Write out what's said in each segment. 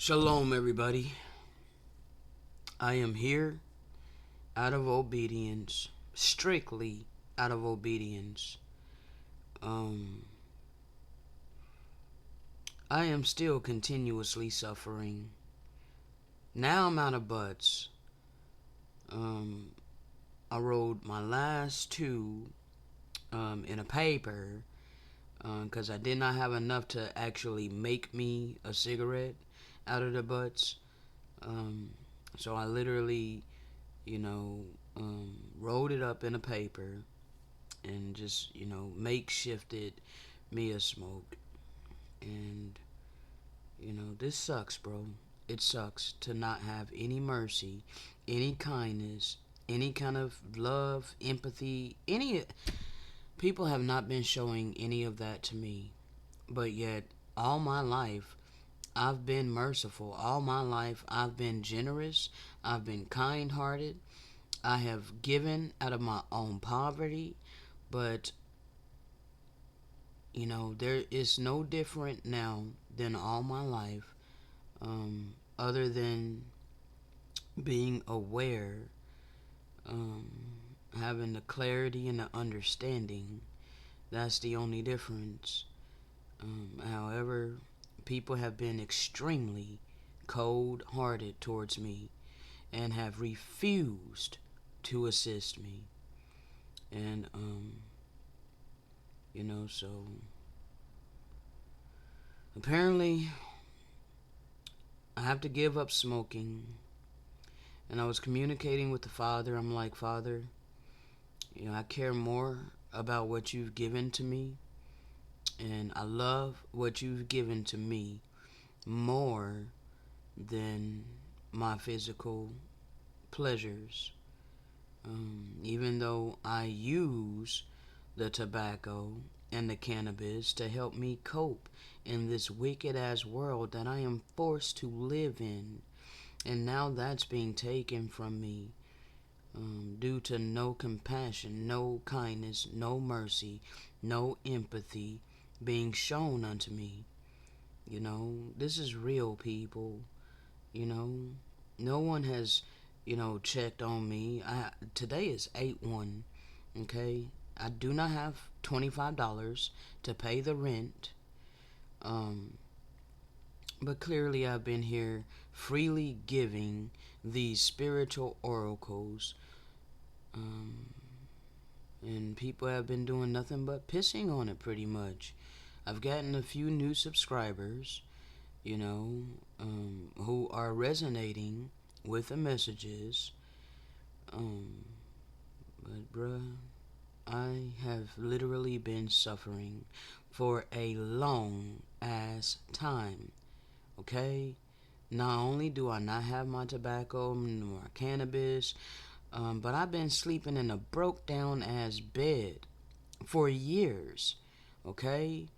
Shalom, everybody. I am here out of obedience, strictly out of obedience. Um, I am still continuously suffering. Now I'm out of butts. Um, I wrote my last two in a paper because I did not have enough to actually make me a cigarette out of the butts. Um, so I literally, you know, rolled it up in a paper and just, makeshifted me a smoke. And, this sucks, bro. It sucks to not have any mercy, any kindness, any kind of love, empathy, any. People have not been showing any of that to me. But yet, all my life, I've been merciful. All my life, I've been generous. I've been kind hearted. I have given out of my own poverty. But there is no different now than all my life, other than being aware, um, having the clarity and the understanding. That's the only difference. However, people have been extremely cold hearted towards me and have refused to assist me. And, so apparently I have to give up smoking. And I was communicating with the Father. I'm like, Father, I care more about what you've given to me. And I love what you've given to me more than my physical pleasures. Even though I use the tobacco and the cannabis to help me cope in this wicked ass world that I am forced to live in. And now that's being taken from me due to no compassion, no kindness, no mercy, no empathy being shown unto me. This is real, people. You know, no one has, checked on me. Today is 8/1, okay? I do not have $25 to pay the rent. Um, but clearly I've been here freely giving these spiritual oracles. And people have been doing nothing but pissing on it pretty much. I've gotten a few new subscribers, who are resonating with the messages. But bruh, I have literally been suffering for a long ass time. Okay? Not only do I not have my tobacco nor cannabis, but I've been sleeping in a broke down ass bed for years. Okay?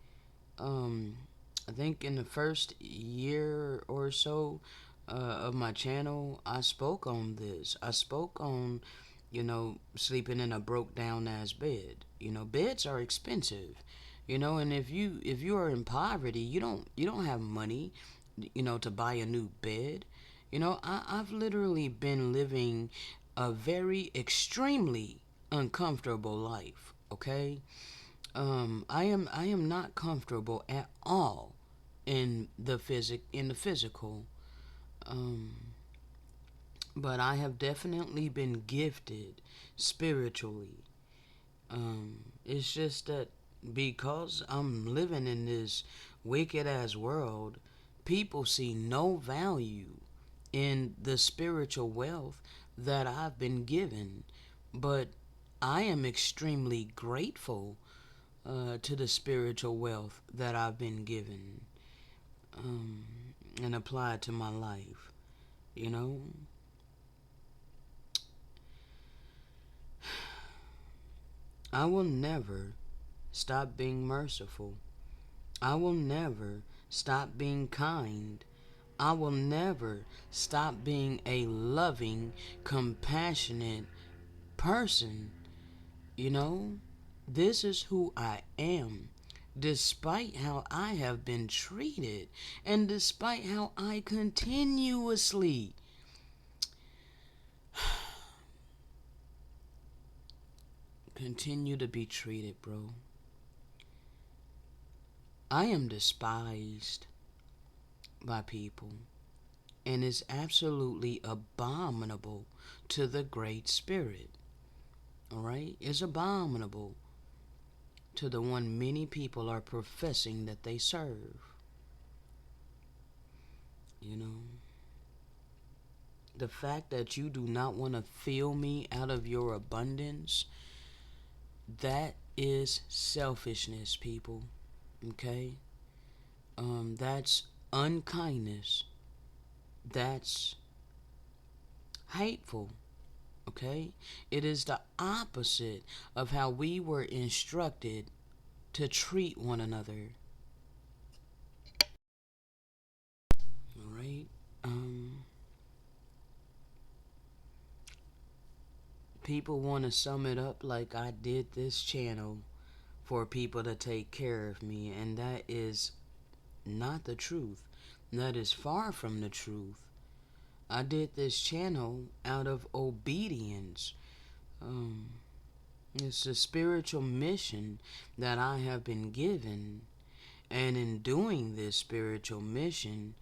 I think in the first year or so of my channel, I spoke on this. I spoke on, sleeping in a broke down ass bed. Beds are expensive. And if you are in poverty, you don't have money, to buy a new bed. I've literally been living a very extremely uncomfortable life. Okay, I am not comfortable at all in the physical. Um, but I have definitely been gifted spiritually. It's just that because I'm living in this wicked ass world, people see no value in the spiritual wealth that I've been given. But I am extremely grateful to the spiritual wealth that I've been given, um, and applied to my life. You know, I will never stop being merciful. I will never stop being kind. I will never stop being a loving, compassionate person. You know, this is who I am. despite how I have been treated, and despite how I continuously continue to be treated, bro. I am despised by people, and is absolutely abominable to the Great Spirit. Alright? It's abominable to the one many people are professing that they serve. You know? The fact that you do not want to fill me out of your abundance, that is selfishness, people. Okay? That's unkindness. That's hateful. Okay? It is the opposite of how we were instructed to treat one another. Alright? People want to sum it up like I did this channel for people to take care of me, and that is not the truth. That is far from the truth. I did this channel out of obedience. Um, it's a spiritual mission that I have been given, and in doing this spiritual mission,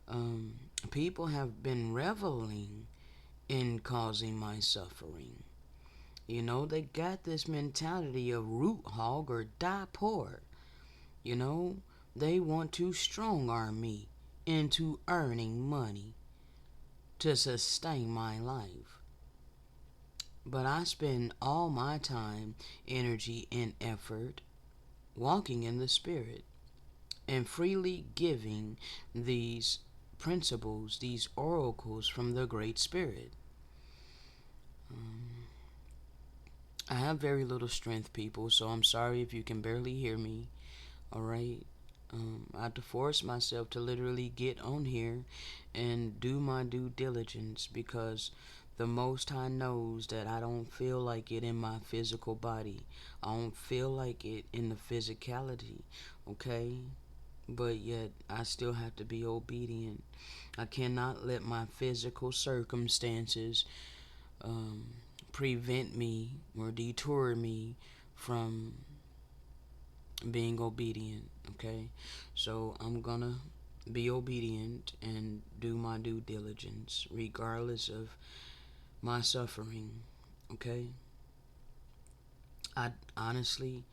um, people have been reveling in causing my suffering. You know, they got this mentality of root hog or die poor. You know, they want to strong arm me into earning money to sustain my life. But I spend all my time, energy, and effort walking in the Spirit and freely giving these principles, these oracles from the Great Spirit. I have very little strength, people, so I'm sorry if you can barely hear me. Alright? I have to force myself to literally get on here and do my due diligence, because the Most High knows that I don't feel like it in my physical body. I don't feel like it in the physicality, okay? But yet, I still have to be obedient. I cannot let my physical circumstances prevent me or detour me from being obedient, okay? So I'm gonna be obedient and do my due diligence regardless of my suffering, okay? I honestly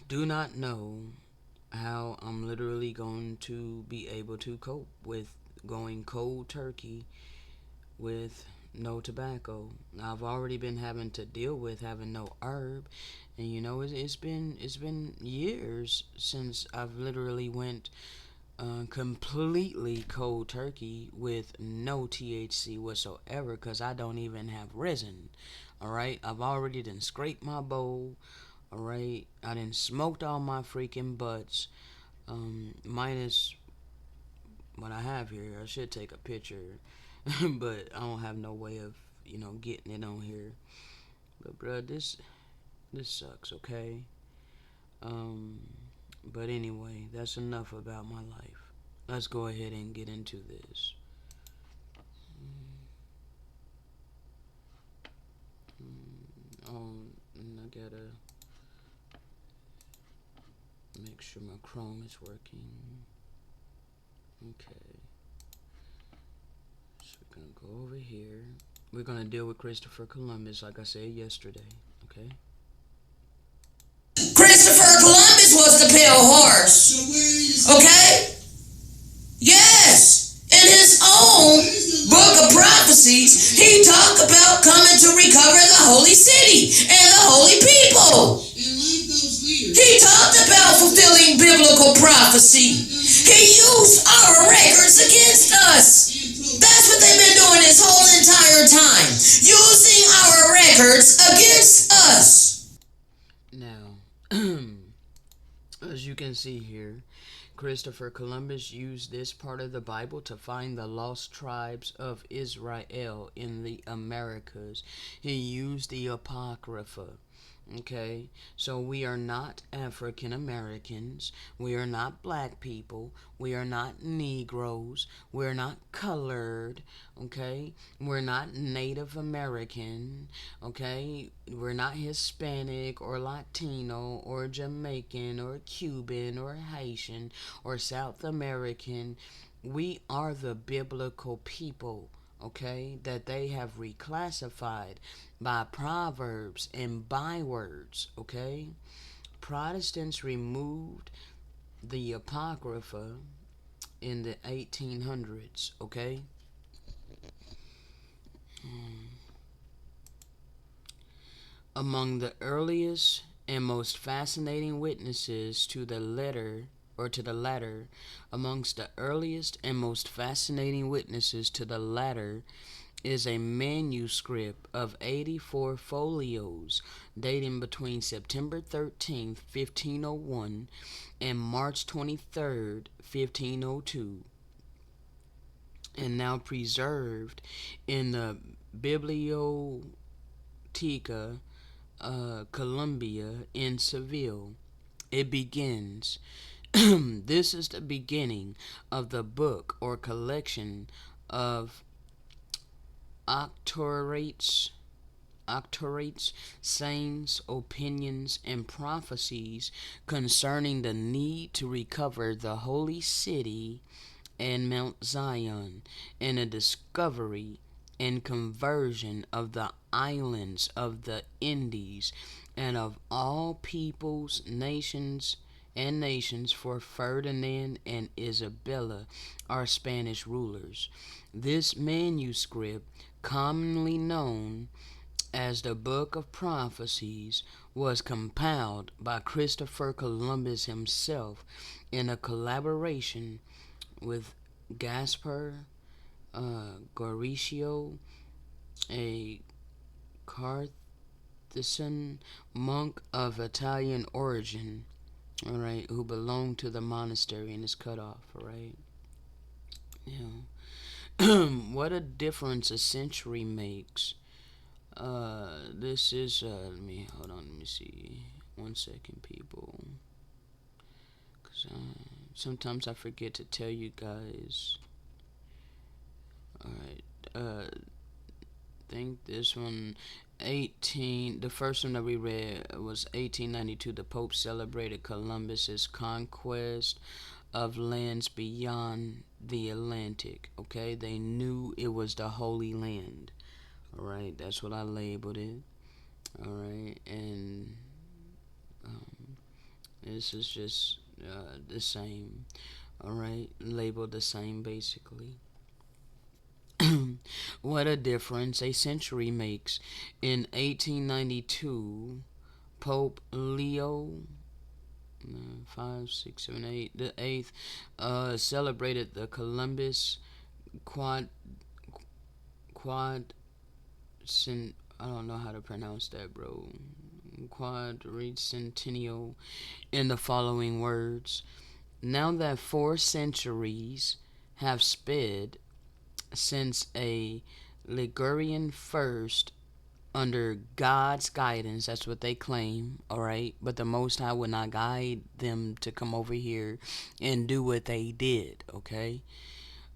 do not know how I'm literally going to be able to cope with going cold turkey with no tobacco. I've already been having to deal with having no herb, and you know it's been years since I've literally went completely cold turkey with no THC whatsoever, because I don't even have resin. Alright, I've already done scraped my bowl. Alright, I done smoked all my freaking butts. Minus what I have here. I should take a picture, but I don't have no way of, getting it on here. But bruh, this sucks, okay? Um, but anyway, that's enough about my life. Let's go ahead and get into this. And I gotta make sure my Chrome is working. Okay. So we're gonna go over here. We're gonna deal with Christopher Columbus, like I said yesterday. Okay. Christopher Columbus was the pale horse. Okay? Yes. In his own book of prophecies, he talked about coming to recover the holy city and the holy people. He talked about fulfilling biblical prophecy. He used our records against us. That's what they've been doing this whole entire time. Using our records against us. Now, as you can see here, Christopher Columbus used this part of the Bible to find the lost tribes of Israel in the Americas. He used the Apocrypha. Okay, so we are not African Americans. We are not black people. We are not Negroes. We're not colored. Okay, we're not Native American. Okay, we're not Hispanic or Latino or Jamaican or Cuban or Haitian or South American. We are the biblical people, okay, that they have reclassified by proverbs and bywords, okay? Protestants removed the Apocrypha in the 1800s, okay? Among the earliest and most fascinating witnesses to the letter or to the latter, amongst the earliest and most fascinating witnesses to the latter is a manuscript of 84 folios dating between September 13th, 1501 and March 23rd, 1502, and now preserved in the Biblioteca Columbia in Seville. It begins. This is the beginning of the book or collection of octorates, sayings, opinions, and prophecies concerning the need to recover the holy city and Mount Zion, and the discovery and conversion of the islands of the Indies and of all peoples, nations for Ferdinand and Isabella, our Spanish rulers. This manuscript, commonly known as the Book of Prophecies, was compiled by Christopher Columbus himself in a collaboration with Gaspar Gauricio, a Carthusian monk of Italian origin, all right, who belonged to the monastery and is cut off, all right? Yeah. What a difference a century makes. This is, let me, hold on, let me see. 1 second, people. Because sometimes I forget to tell you guys. Alright, think this one, the first one that we read was 1892. The Pope celebrated Columbus's conquest of lands beyond the Atlantic. Okay, they knew it was the Holy Land. All right, that's what I labeled it. All right, and this is just the same. All right, labeled the same basically. What a difference a century makes. In 1892, Pope Leo 5, 6, 7, 8, the eighth, celebrated the Columbus quad quad. I don't know how to pronounce that, bro. Quadricentennial in the following words: Now that 4 centuries have sped since a Ligurian first under God's guidance, that's what they claim, alright? But the Most High would not guide them to come over here and do what they did, okay?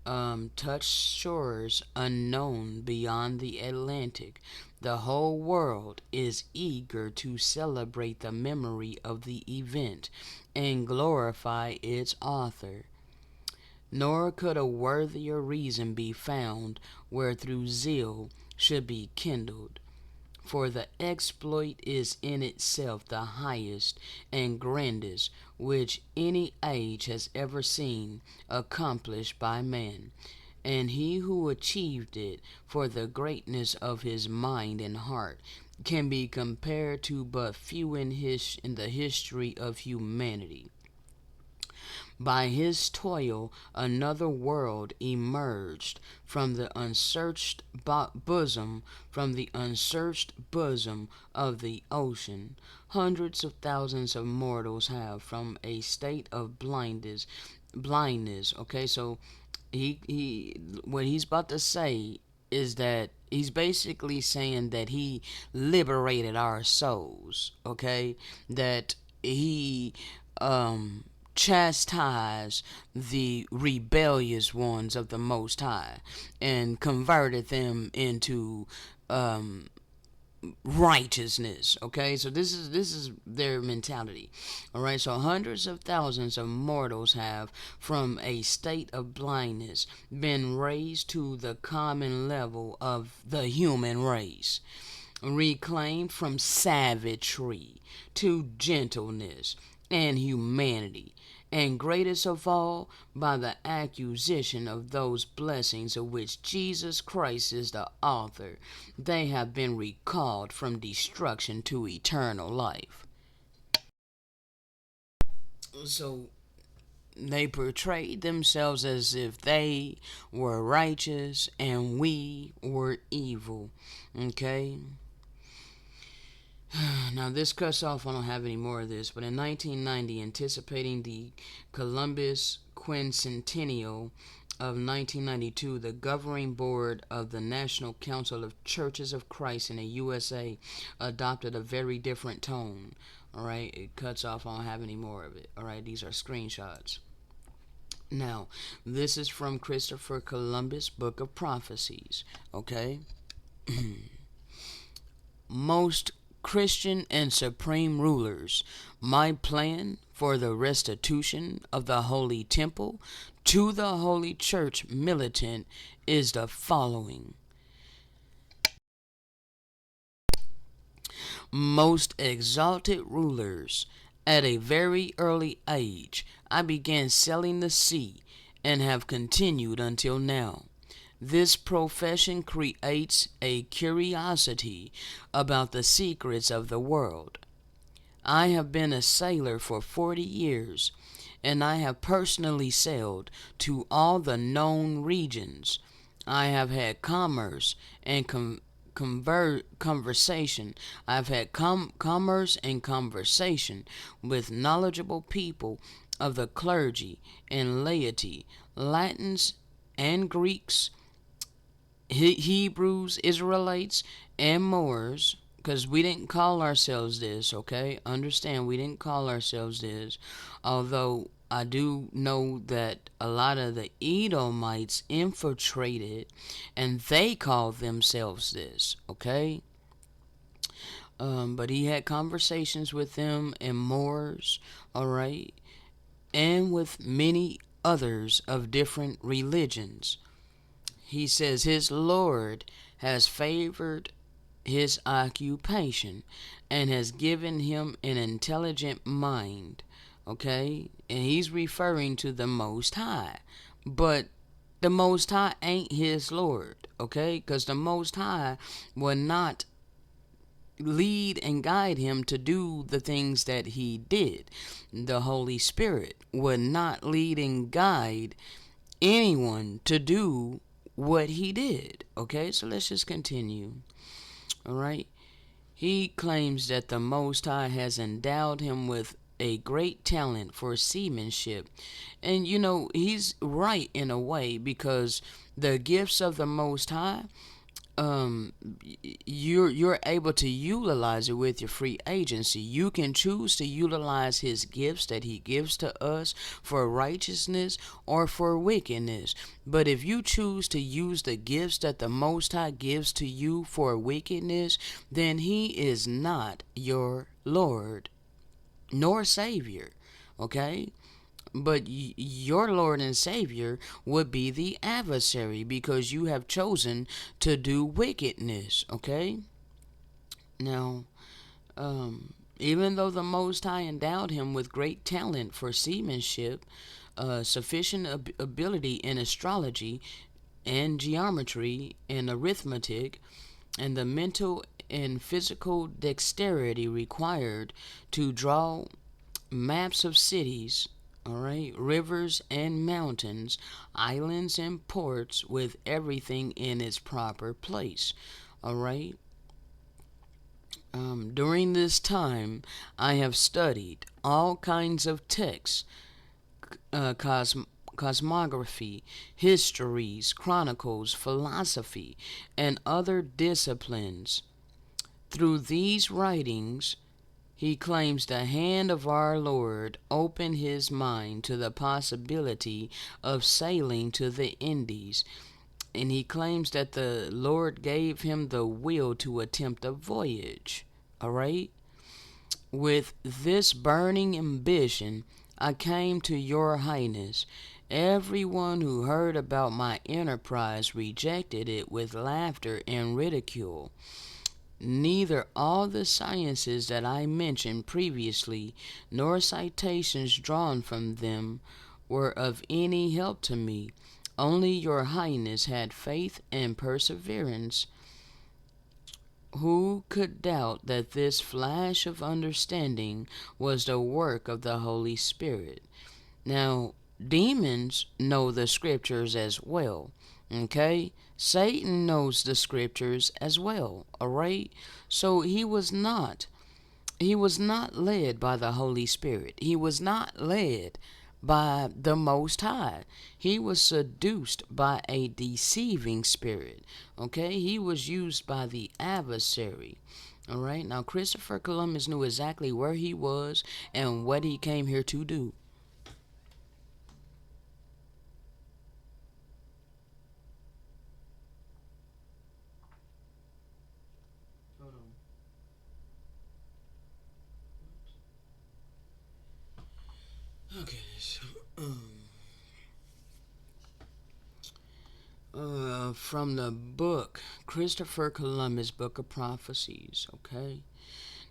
Touched shores unknown beyond the Atlantic. The whole world is eager to celebrate the memory of the event and glorify its author. Nor could a worthier reason be found wherethrough zeal should be kindled. For the exploit is in itself the highest and grandest which any age has ever seen accomplished by man, and he who achieved it for the greatness of his mind and heart can be compared to but few in the history of humanity. By his toil another world emerged from the unsearched bosom of the ocean. Hundreds of thousands of mortals have, from a state of blindness. Okay, so he what he's about to say is that he's basically saying that he liberated our souls, okay? That he um chastised the rebellious ones of the Most High and converted them into um righteousness. Okay, so this is their mentality. All right, so hundreds of thousands of mortals have, from a state of blindness, been raised to the common level of the human race, reclaimed from savagery to gentleness and humanity, and greatest of all, by the acquisition of those blessings of which Jesus Christ is the author, they have been recalled from destruction to eternal life. So they portrayed themselves as if they were righteous and we were evil. Okay? Now, this cuts off, I don't have any more of this, but in 1990, anticipating the Columbus Quincentennial of 1992, the governing board of the National Council of Churches of Christ in the USA adopted a very different tone. All right, it cuts off, I don't have any more of it. All right, these are screenshots. Now, this is from Christopher Columbus' Book of Prophecies. Okay? Most Christian and supreme rulers, my plan for the restitution of the Holy Temple to the Holy Church militant is the following. Most exalted rulers, at a very early age, I began selling the sea and have continued until now. This profession creates a curiosity about the secrets of the world. I have been a sailor for 40 years, and I have personally sailed to all the known regions. I have had commerce and conversation. I've had commerce and conversation with knowledgeable people of the clergy and laity, Latins and Greeks, Hebrews, Israelites, and Moors, because we didn't call ourselves this, okay? Understand, we didn't call ourselves this, although I do know that a lot of the Edomites infiltrated and they called themselves this, okay? But he had conversations with them and Moors, all right? And with many others of different religions. He says his Lord has favored his occupation and has given him an intelligent mind. Okay? And he's referring to the Most High. But the Most High ain't his Lord. Okay? Because the Most High will not lead and guide him to do the things that he did. The Holy Spirit would not lead and guide anyone to do what he did. Okay, so let's just continue. All right. He claims that the Most High has endowed him with a great talent for seamanship. And you know, he's right in a way, because the gifts of the Most High, um you're able to utilize it with your free agency. You can choose to utilize his gifts that he gives to us for righteousness or for wickedness. But if you choose to use the gifts that the Most High gives to you for wickedness, then he is not your Lord nor Savior. Okay? But your Lord and Savior would be the adversary, because you have chosen to do wickedness. Okay? Now, even though the Most High endowed him with great talent for seamanship, sufficient ability in astrology and geometry and arithmetic, and the mental and physical dexterity required to draw maps of cities, all right, rivers and mountains, islands and ports, with everything in its proper place, all right. During this time, I have studied all kinds of texts, cosmography, histories, chronicles, philosophy, and other disciplines. Through these writings, he claims the hand of our Lord opened his mind to the possibility of sailing to the Indies, and he claims that the Lord gave him the will to attempt a voyage. All right? With this burning ambition, I came to your highness. Everyone who heard about my enterprise rejected it with laughter and ridicule. Neither all the sciences that I mentioned previously, nor citations drawn from them, were of any help to me. Only your highness had faith and perseverance. Who could doubt that this flash of understanding was the work of the Holy Spirit? Now, demons know the scriptures as well. Okay? Satan knows the scriptures as well. Alright? So he was not led by the Holy Spirit. He was not led by the Most High. He was seduced by a deceiving spirit. Okay? He was used by the adversary. All right? Now, Christopher Columbus knew exactly where he was and what he came here to do. Hold on. Okay, so, from the book, Christopher Columbus' Book of Prophecies, okay?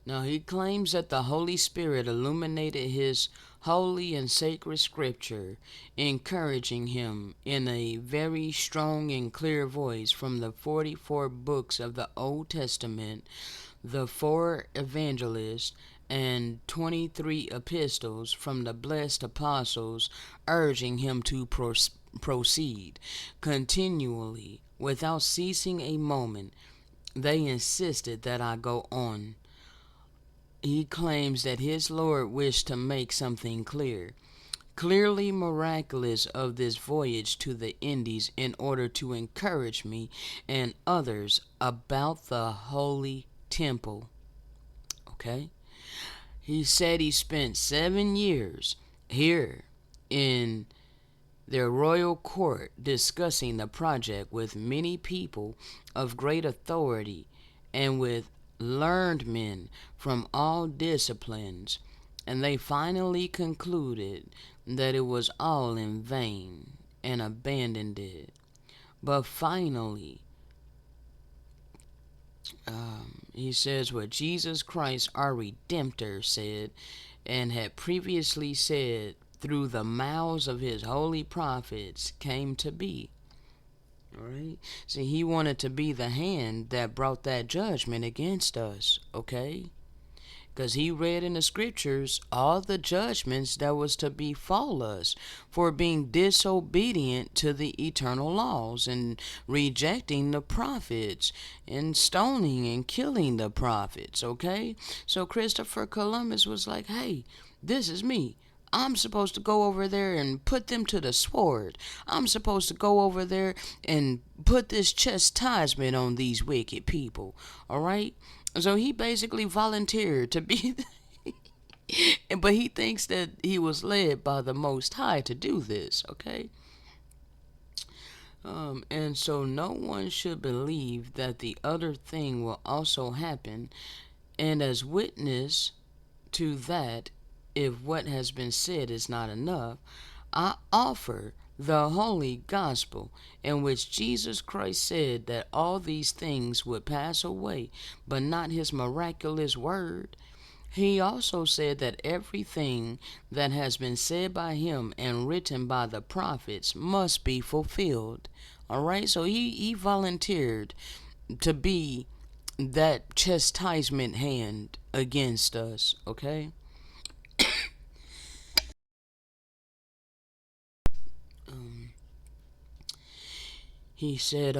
Now, he claims that the Holy Spirit illuminated his holy and sacred scripture, encouraging him in a very strong and clear voice from the 44 books of the Old Testament, the 4 evangelists, and 23 epistles from the blessed apostles, urging him to proceed continually without ceasing a moment. They insisted that I go on. He claims that his Lord wished to make something clearly miraculous of this voyage to the Indies in order to encourage me and others about the Holy Temple. Okay? He said he spent 7 years here in their royal court discussing the project with many people of great authority and with learned men from all disciplines, and they finally concluded that it was all in vain and abandoned it. But finally, he says what Jesus Christ, our Redemptor, said and had previously said through the mouths of his holy prophets came to be. Alright? See, he wanted to be the hand that brought that judgment against us, okay? Because he read in the scriptures all the judgments that was to befall us for being disobedient to the eternal laws and rejecting the prophets and stoning and killing the prophets, okay? So Christopher Columbus was like, hey, this is me. I'm supposed to go over there and put them to the sword. I'm supposed to go over there and put this chastisement on these wicked people. All right? So he basically volunteered to be but he thinks that he was led by the Most High to do this, okay? And so no one should believe that the other thing will also happen. And as witness to that, if what has been said is not enough, I offer the holy gospel in which Jesus Christ said that all these things would pass away, but not his miraculous word. He also said that everything that has been said by him and written by the prophets must be fulfilled. All right, so he volunteered to be that chastisement hand against us, okay? He said,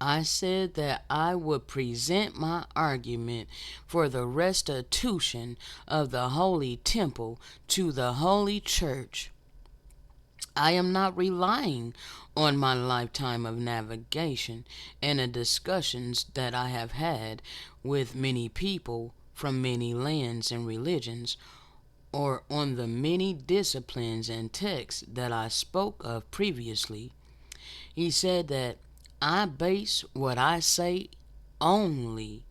I said that I would present my argument for the restitution of the Holy Temple to the Holy Church. I am not relying on my lifetime of navigation and the discussions that I have had with many people from many lands and religions, or on the many disciplines and texts that I spoke of previously. He said that I base what I say only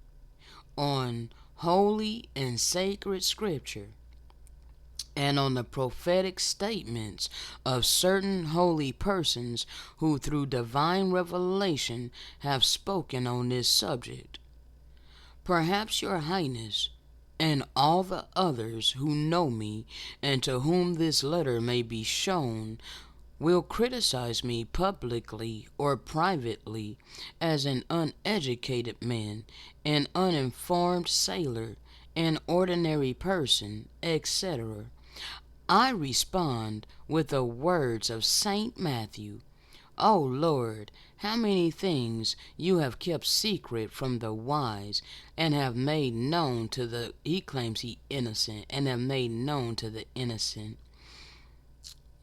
on holy and sacred scripture and on the prophetic statements of certain holy persons who through divine revelation have spoken on this subject. Perhaps your highness and all the others who know me and to whom this letter may be shown will criticize me publicly or privately as an uneducated man, an uninformed sailor, an ordinary person, etc. I respond with the words of Saint Matthew, O Lord, how many things you have kept secret from the wise and have made known to the, he claims he innocent, and have made known to the innocent.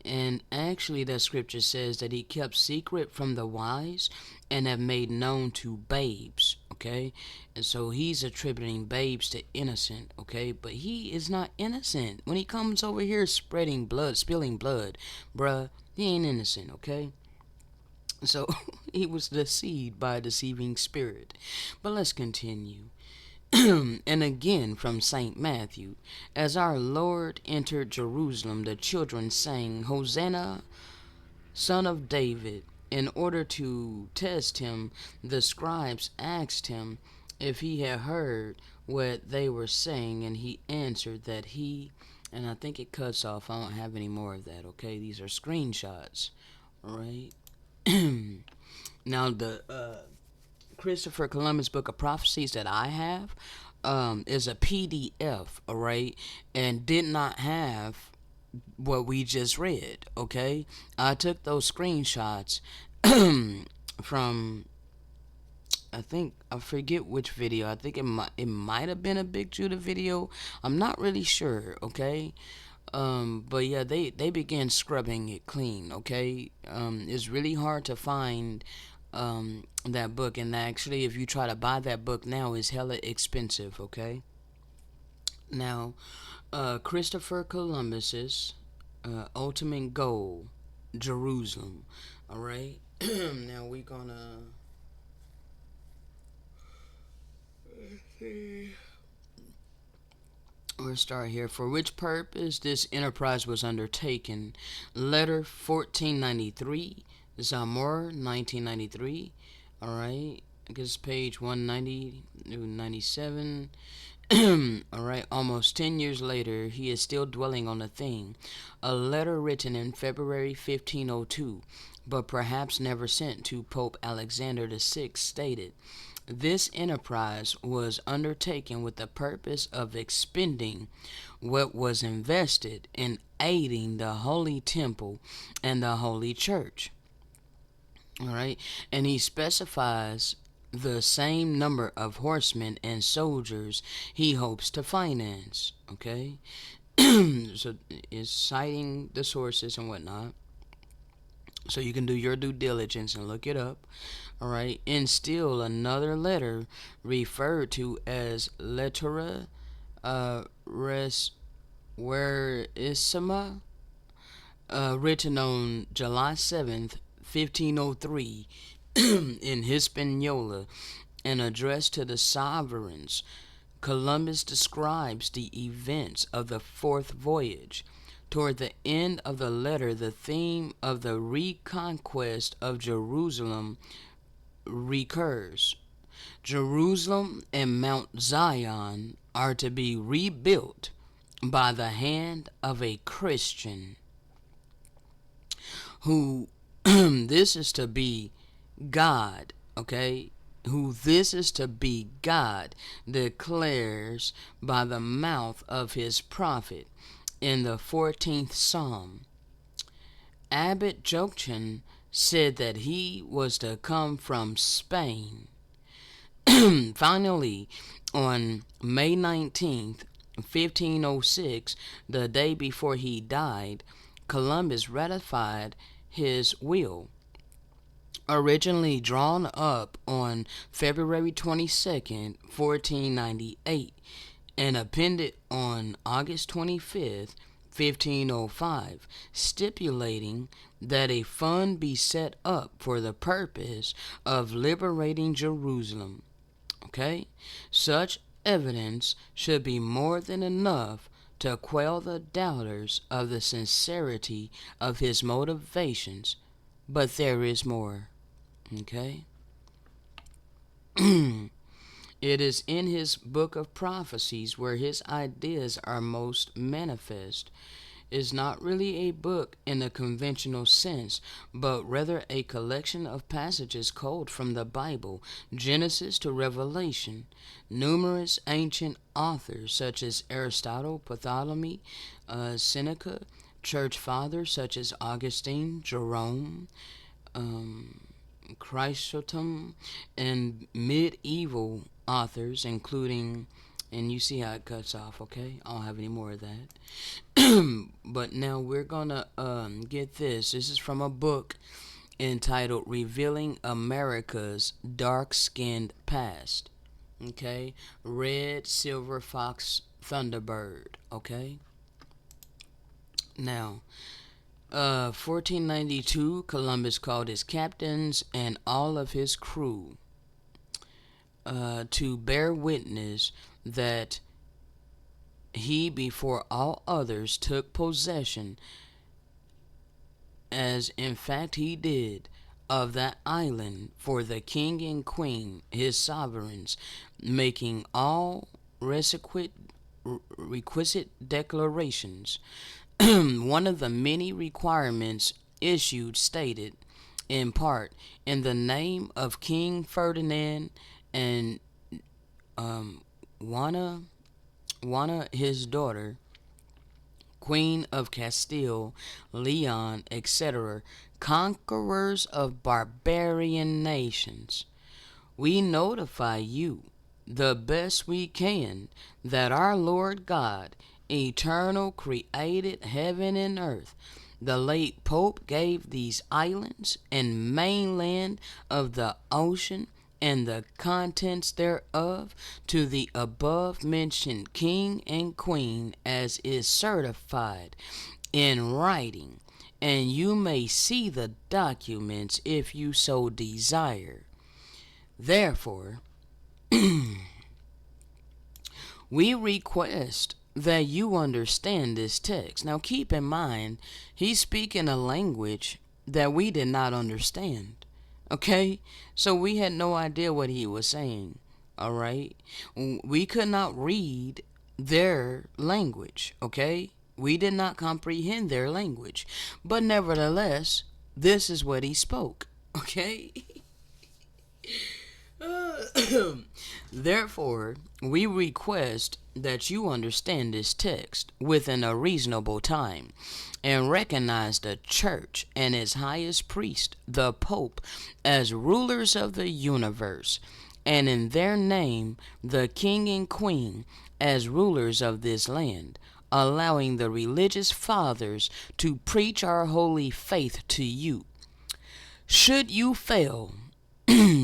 And actually that scripture says that he kept secret from the wise and have made known to babes, okay? And so he's attributing babes to innocent, okay? But he is not innocent. When he comes over here spreading blood, spilling blood, bruh, he ain't innocent, okay? So he was deceived by a deceiving spirit. But let's continue. And again from St. Matthew, as our Lord entered Jerusalem, the children sang, Hosanna, Son of David. In order to test him, the scribes asked him if he had heard what they were saying, and he answered that he, and I think it cuts off, I don't have any more of that, okay? These are screenshots, alright? Now, the Christopher Columbus Book of Prophecies that I have is a PDF, alright, and did not have what we just read, okay? I took those screenshots from, I forget which video. I think it might have been a Big Judah video. I'm not really sure, okay? But yeah, they began scrubbing it clean, okay? It's really hard to find that book, and actually if you try to buy that book now, it's hella expensive, okay? Now, Christopher Columbus's ultimate goal, Jerusalem, alright? Now we're gonna we'll start here. For which purpose this enterprise was undertaken. Letter 1493, Zamora 1993. Alright, I guess page 190 to 97. Alright, almost 10 years later, he is still dwelling on the theme. A letter written in February 1502, but perhaps never sent to Pope Alexander VI, stated, this enterprise was undertaken with the purpose of expending what was invested in aiding the Holy Temple and the Holy Church. Alright, and he specifies the same number of horsemen and soldiers he hopes to finance. Okay, so it's citing the sources and whatnot, so you can do your due diligence and look it up. Alright, and still another letter referred to as Lettera Resverissima, written on July 7th, 1503, in Hispaniola, and addressed to the sovereigns. Columbus describes the events of the fourth voyage. Toward the end of the letter, the theme of the reconquest of Jerusalem recurs. Jerusalem and Mount Zion are to be rebuilt by the hand of a Christian who this is to be God, okay? Who this is to be God declares by the mouth of his prophet in the 14th Psalm. Abbot Joachim said that he was to come from Spain. Finally, on May 19th, 1506, the day before he died, Columbus ratified his will, originally drawn up on February 22nd, 1498, and appended on August 25th, 1505, stipulating that a fund be set up for the purpose of liberating Jerusalem. Okay? Such evidence should be more than enough to quell the doubters of the sincerity of his motivations, but there is more. Okay? It is in his book of prophecies where his ideas are most manifest. Is not really a book in a conventional sense, but rather a collection of passages culled from the Bible, Genesis to Revelation. Numerous ancient authors such as Aristotle, Ptolemy, Seneca, church fathers such as Augustine, Jerome, Chrysostom, and medieval authors, including, and you see how it cuts off, okay? I don't have any more of that. But now we're gonna get this. This is from a book entitled Revealing America's Dark-Skinned Past. Okay? Red Silver Fox Thunderbird. Okay? Now, 1492, Columbus called his captains and all of his crew to bear witness that he, before all others, took possession, as in fact he did, of that island for the king and queen, his sovereigns, making all requisite declarations. One of the many requirements issued stated, in part, in the name of King Ferdinand and Juana, his daughter, Queen of Castile, Leon, etc., conquerors of barbarian nations, we notify you, the best we can, that our Lord God, eternal, created heaven and earth, the late Pope gave these islands and mainland of the ocean and the contents thereof to the above mentioned king and queen, as is certified in writing, and you may see the documents if you so desire. Therefore, we request that you understand this text. Now keep in mind, he's speaking a language that we did not understand. Okay? So we had no idea what he was saying. Alright? We could not read their language. Okay? We did not comprehend their language. But nevertheless, this is what he spoke. Okay? Therefore, we request that you understand this text within a reasonable time, and recognize the church and its highest priest, the Pope, as rulers of the universe, and in their name the king and queen as rulers of this land, allowing the religious fathers to preach our holy faith to you. Should you fail,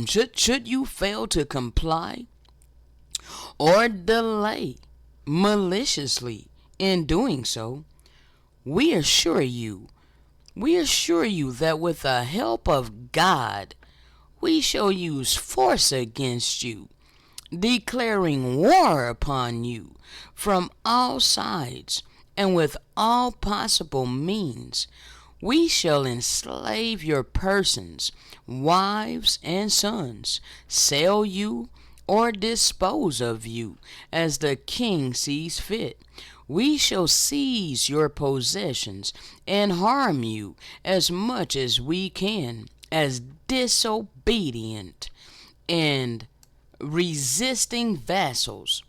should you fail to comply or delay maliciously in doing so, we assure you that with the help of God, we shall use force against you, declaring war upon you from all sides, and with all possible means. We shall enslave your persons, wives, and sons, sell you, or dispose of you, as the king sees fit. We shall seize your possessions and harm you as much as we can, as disobedient and resisting vassals.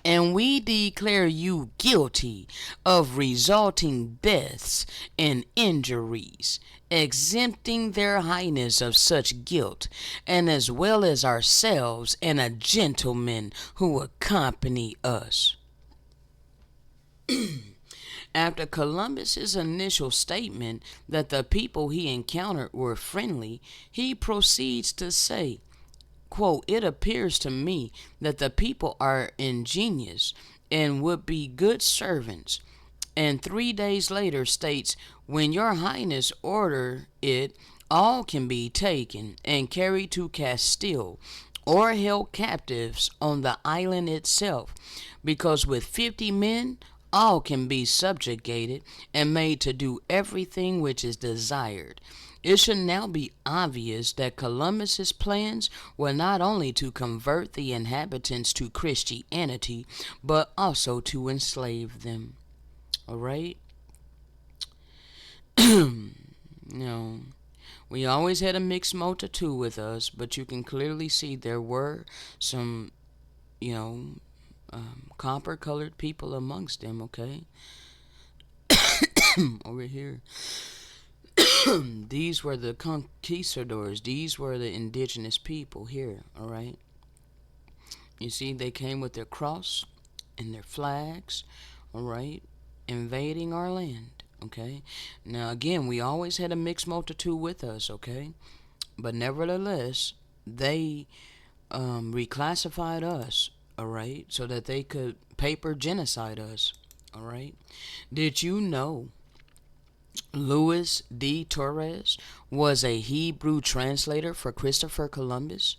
And we declare you guilty of resulting deaths and injuries, exempting their highness of such guilt, and as well as ourselves and a gentleman who accompany us. After Columbus's initial statement that the people he encountered were friendly, he proceeds to say, quote, "It appears to me that the people are ingenious and would be good servants." And 3 days later states, "When your highness order it, all can be taken and carried to Castile or held captives on the island itself, because with 50 men all can be subjugated and made to do everything which is desired." It should now be obvious that Columbus's plans were not only to convert the inhabitants to Christianity, but also to enslave them. All right? No. We always had a mixed multitude with us, but you can clearly see there were some, you know, copper colored people amongst them, okay? Over here. These were the conquistadors. These were the indigenous people here, all right? You see, they came with their cross and their flags, all right, invading our land, okay? Now, again, we always had a mixed multitude with us, okay? But nevertheless, they reclassified us, all right, so that they could paper genocide us, all right? Did you know Louis de Torres was a Hebrew translator for Christopher Columbus?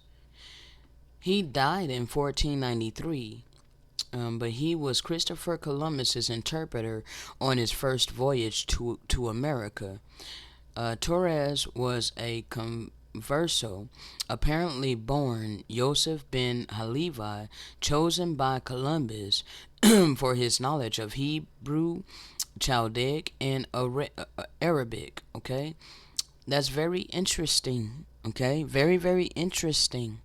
He died in 1493, but he was Christopher Columbus's interpreter on his first voyage to America. Torres was a converso, apparently born Joseph ben Halevi, chosen by Columbus for his knowledge of Hebrew, Chaldaic, and Arabic. Okay, that's very interesting. Okay, very, very interesting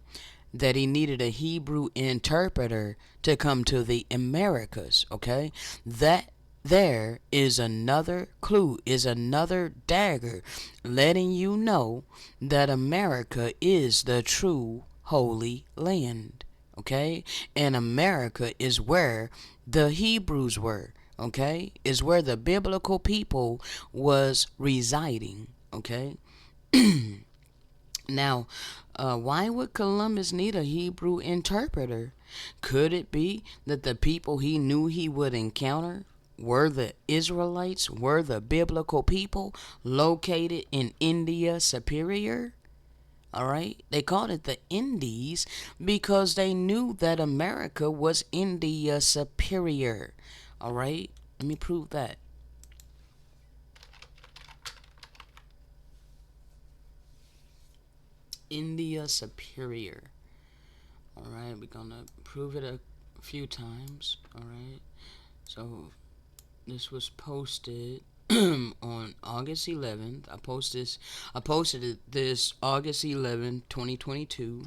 that he needed a Hebrew interpreter to come to the Americas. Okay, that there is another clue, is another dagger letting you know that America is the true Holy Land. Okay, and America is where the Hebrews were. Okay, is where the biblical people was residing. Okay. Now, why would Columbus need a Hebrew interpreter? Could it be that the people he knew he would encounter were the Israelites, were the biblical people located in India Superior? All right, they called it the Indies because they knew that America was India Superior. All right, let me prove that. India Superior. All right, we're gonna prove it a few times. All right, so this was posted on August 11th. I posted this August 11th, 2022.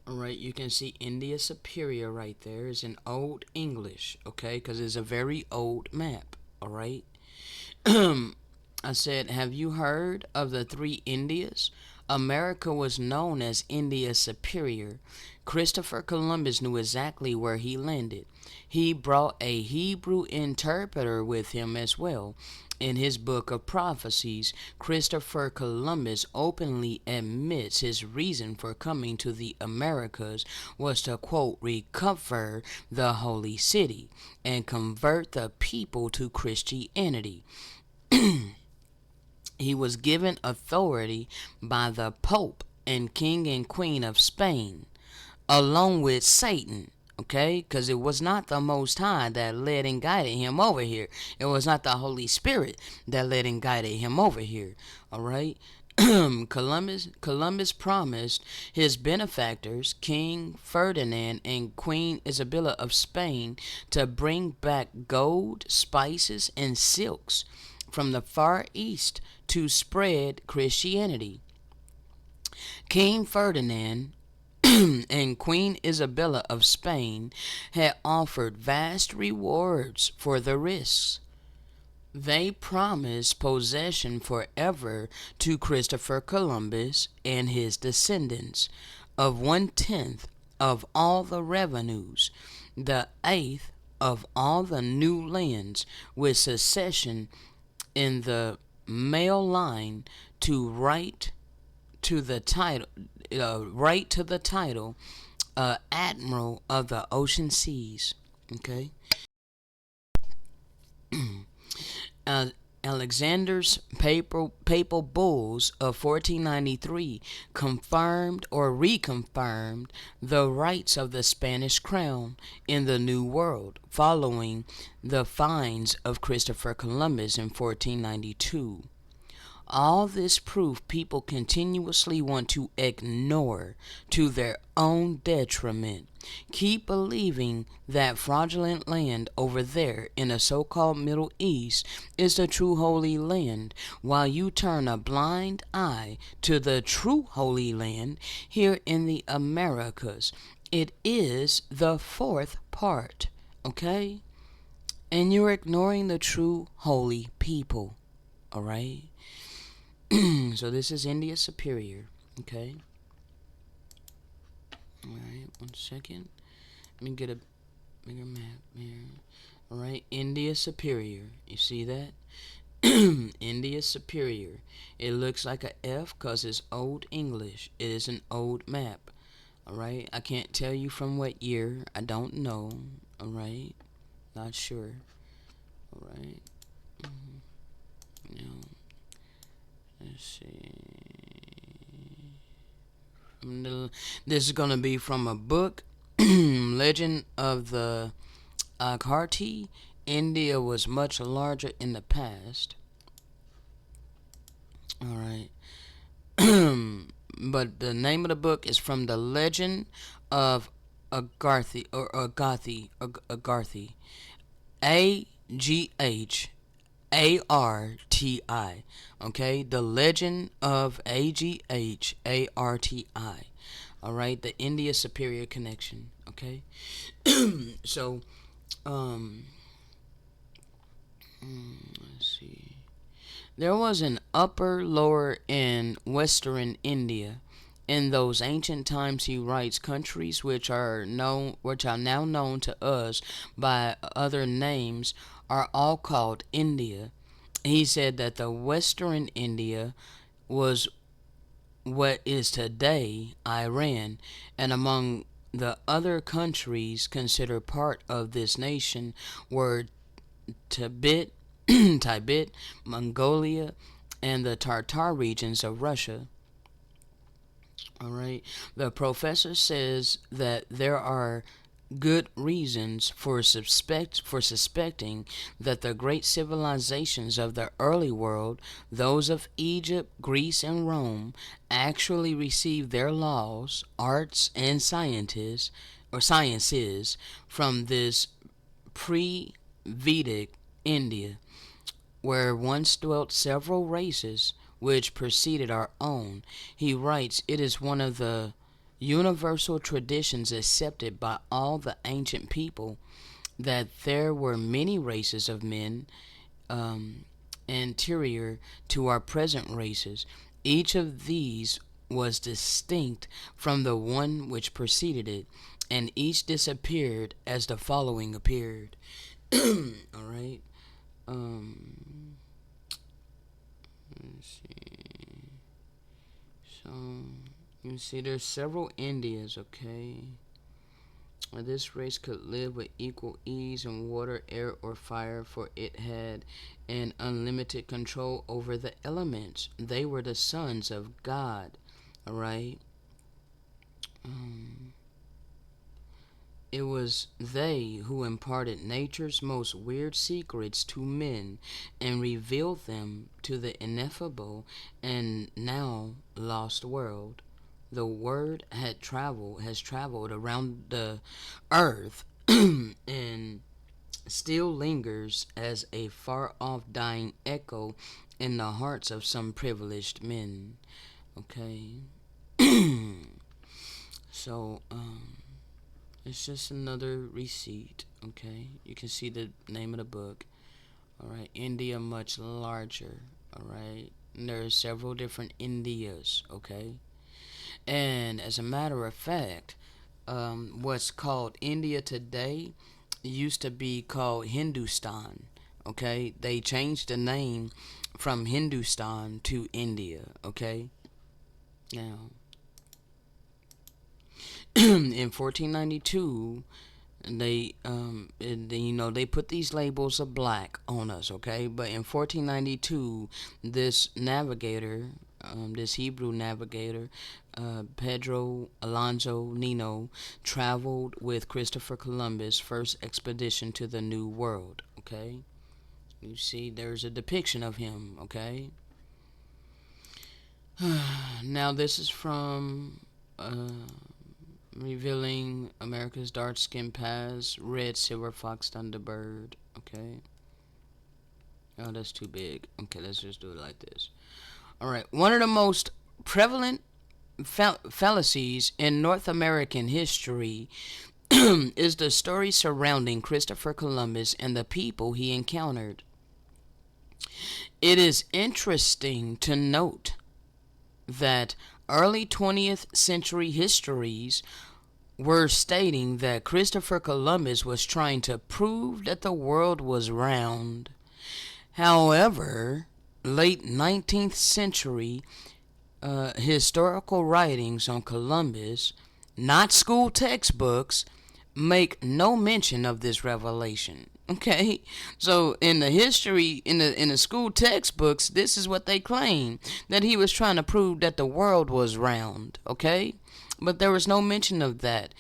Alright, you can see India Superior right there. It's in Old English, okay? Because it's a very old map, alright? I said, have you heard of the three Indias? America was known as India Superior. Christopher Columbus knew exactly where he landed. He brought a Hebrew interpreter with him as well. In his book of prophecies, Christopher Columbus openly admits his reason for coming to the Americas was to, quote, recover the holy city and convert the people to Christianity. He was given authority by the Pope and King and Queen of Spain, along with Satan. Okay, because it was not the Most High that led and guided him over here. It was not the Holy Spirit that led and guided him over here. All right. Columbus promised his benefactors, King Ferdinand and Queen Isabella of Spain, to bring back gold, spices, and silks from the Far East to spread Christianity. King Ferdinand and Queen Isabella of Spain had offered vast rewards for the risks. They promised possession forever to Christopher Columbus and his descendants of 1/10 of all the revenues, the eighth of all the new lands with succession in the male line to to the title, right to the title, Admiral of the Ocean Seas. Okay. uh, Alexander's papal bulls of 1493 confirmed or reconfirmed the rights of the Spanish crown in the New World following the finds of Christopher Columbus in 1492. All this proof people continuously want to ignore to their own detriment. Keep believing that fraudulent land over there in the so-called Middle East is the true Holy Land, while you turn a blind eye to the true Holy Land here in the Americas. It is the fourth part, okay? And you're ignoring the true holy people, alright? So this is India Superior, okay? Alright, 1 second. Let me get a bigger map here. Alright, India Superior. You see that? India Superior. It looks like a F because it's Old English. It is an old map. Alright, I can't tell you from what year. I don't know. Alright, not sure. Alright. Now, let's see. This is going to be from a book, Legend of the Karti. India was much larger in the past. Alright. But the name of the book is from the Legend of Agarthi, or Agathi, Agarthi. Agharti. Okay, the Legend of Agharti. Alright, the India Superior Connection. Okay. So let's see. There was an upper, lower, and western India. In those ancient times, he writes, countries which are now known to us by other names are all called India. He said that the western India was what is today Iran, and among the other countries considered part of this nation were Tibet, Tibet, Mongolia, and the Tartar regions of Russia. All right. The professor says that there are good reasons for suspecting that the great civilizations of the early world, those of Egypt, Greece, and Rome, actually received their laws, arts, and sciences from this pre-Vedic India, where once dwelt several races which preceded our own. He writes, it is one of the universal traditions accepted by all the ancient people that there were many races of men anterior to our present races. Each of these was distinct from the one which preceded it, and each disappeared as the following appeared. All right. Let's see. So you see, there's several Indias. Okay. This race could live with equal ease in water, air, or fire, for it had an unlimited control over the elements. They were the sons of God. All right. It was they who imparted nature's most weird secrets to men and revealed them to the ineffable and now lost world. The word has traveled around the earth and still lingers as a far off dying echo in the hearts of some privileged men. Okay. So, it's just another receipt, okay? You can see the name of the book. Alright, India much larger, alright? There are several different Indias, okay? And as a matter of fact, what's called India today used to be called Hindustan. Okay, they changed the name from Hindustan to India. Okay, now in 1492 they put these labels of black on us, okay, but in 1492 this navigator, this Hebrew navigator, Pedro Alonso Nino, traveled with Christopher Columbus' first expedition to the New World, okay. You see, there's a depiction of him, okay. Now this is from revealing America's dark skin past, red, silver, fox, thunderbird. Okay. Oh, that's too big. Okay, let's just do it like this. All right. One of the most prevalent fallacies in North American history is the story surrounding Christopher Columbus and the people he encountered. It is interesting to note that early 20th century histories were stating that Christopher Columbus was trying to prove that the world was round. However, late 19th century historical writings on Columbus, not school textbooks, make no mention of this revelation. Okay, so in the history, in the school textbooks, this is what they claim, that he was trying to prove that the world was round. Okay, but there was no mention of that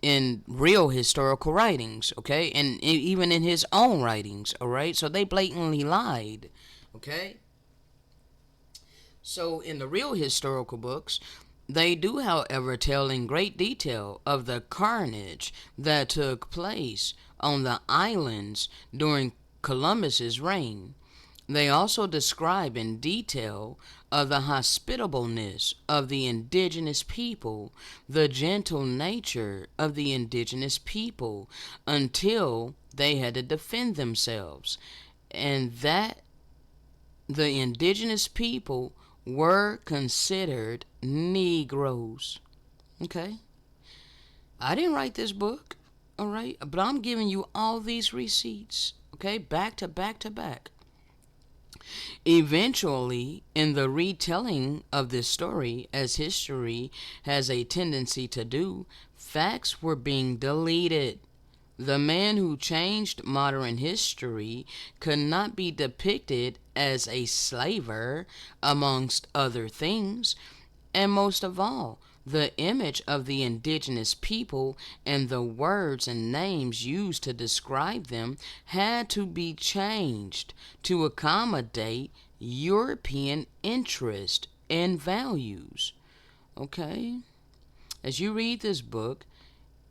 in real historical writings. Okay, and even in his own writings. All right, so they blatantly lied. Okay, so in the real historical books, they do, however, tell in great detail of the carnage that took place on the islands during Columbus's reign. They also describe in detail of the hospitableness of the indigenous people, the gentle nature of the indigenous people until they had to defend themselves, and that the indigenous people were considered Negroes. Okay? I didn't write this book, all right? But I'm giving you all these receipts, okay? Back to back to back. Eventually, in the retelling of this story, as history has a tendency to do, facts were being deleted. The man who changed modern history could not be depicted as a slaver, amongst other things, and most of all, the image of the indigenous people and the words and names used to describe them had to be changed to accommodate European interest and values. Okay? As you read this book,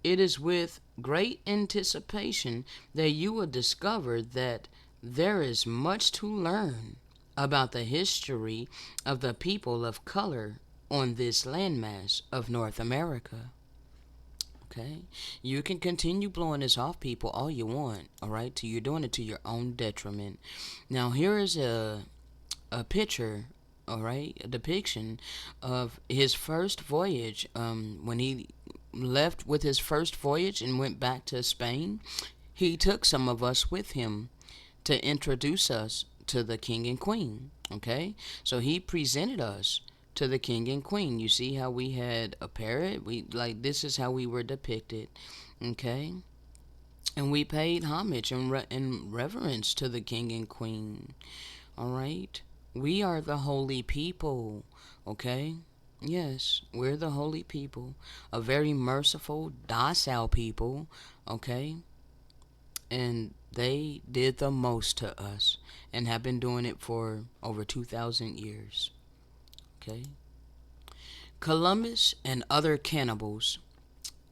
it is with great anticipation that you will discover that there is much to learn about the history of the people of color on this landmass of North America. Okay? You can continue blowing this off people all you want, alright? Till you're doing it to your own detriment. Now here is a picture, alright, a depiction of his first voyage, when he left with his first voyage and went back to Spain. He took some of us with him to introduce us to the king and queen. Okay, so he presented us to the king and queen. You see how we had a parrot? This is how we were depicted. Okay, and we paid homage and reverence to the king and queen. All right, we are the holy people. Okay. Yes, we're the holy people, a very merciful, docile people, okay? And they did the most to us and have been doing it for over 2,000 years, okay? Columbus and Other Cannibals,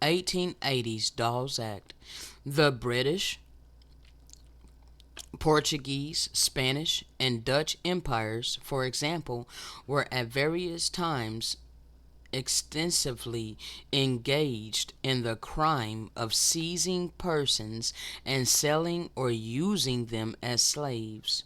1880s Dawes Act. The British, Portuguese, Spanish, and Dutch empires, for example, were at various times extensively engaged in the crime of seizing persons and selling or using them as slaves.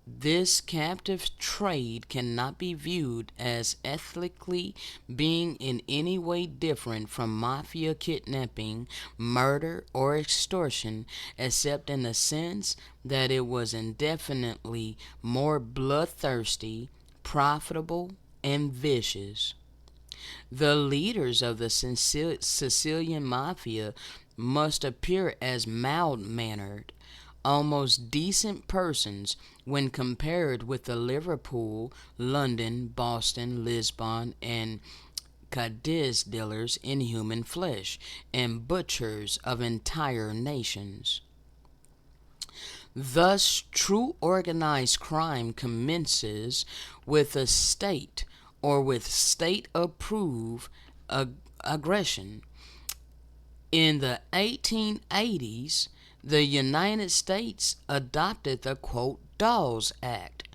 This captive trade cannot be viewed as ethically being in any way different from mafia kidnapping, murder, or extortion, except in the sense that it was indefinitely more bloodthirsty, profitable, and vicious. The leaders of the Sicilian mafia must appear as mild-mannered, almost decent persons when compared with the Liverpool, London, Boston, Lisbon, and Cadiz dealers in human flesh and butchers of entire nations. Thus, true organized crime commences with a state or with state approved aggression. In the 1880s, the United States adopted the quote Dawes Act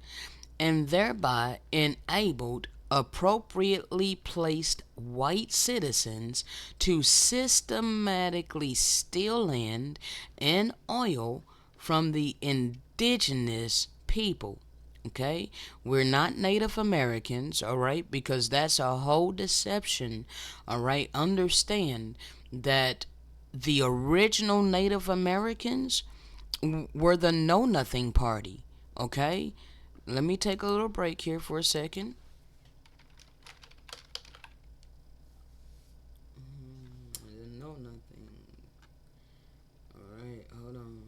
and thereby enabled appropriately placed white citizens to systematically steal land and oil from the indigenous people. Okay, we're not Native Americans, all right, because that's a whole deception, all right. Understand that the original Native Americans were the Know Nothing Party, okay. Let me take a little break here for a second. Know nothing. Alright, hold on.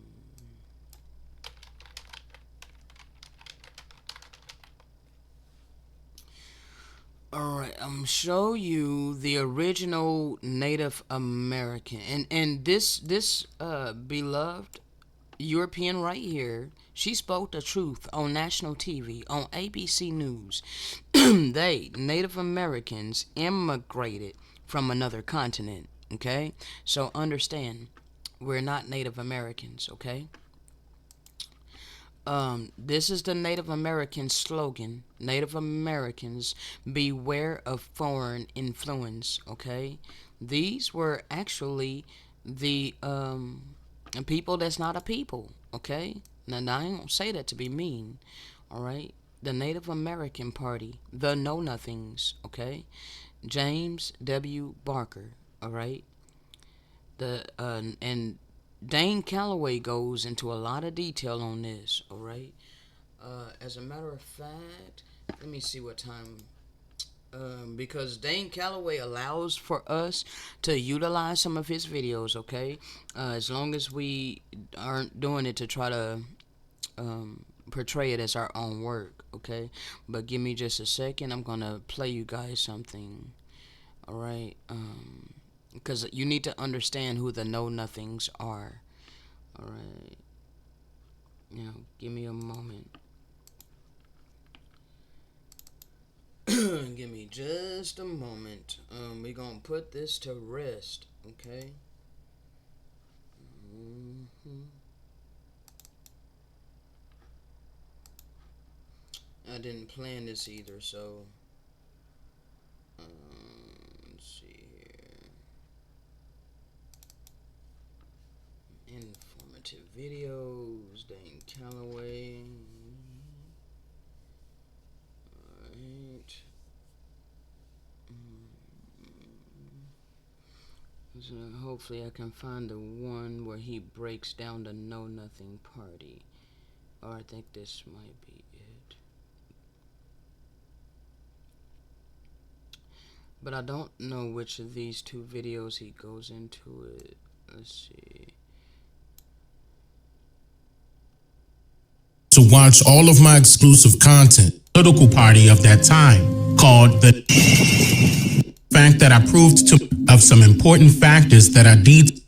Alright, I'm show you the original Native American. And this beloved European right here, she spoke the truth on national TV, on ABC News. They, Native Americans, immigrated from another continent, okay? So understand, we're not Native Americans, okay? This is the Native American slogan. Native Americans, beware of foreign influence, okay? These were actually the people that's not a people, okay? Now I don't say that to be mean, all right? The Native American Party, the Know Nothings, okay? James W. Barker, all right? And Dane Calloway goes into a lot of detail on this, all right? As a matter of fact, let me see what time. Because Dane Calloway allows for us to utilize some of his videos, okay? As long as we aren't doing it to try to portray it as our own work, okay? But give me just a second. I'm gonna play you guys something, all right? Because you need to understand who the Know Nothings are, all right? Now, give me a moment. Give me just a moment. We're gonna put this to rest, okay? I didn't plan this either, so let's see here. Informative videos, Dane Calloway. Alright. So hopefully I can find the one where he breaks down the Know Nothing Party. Or I think this might be it. But I don't know which of these two videos he goes into it. Let's see. To watch all of my exclusive content, political party of that time, called the fact that I proved to of some important factors that I did.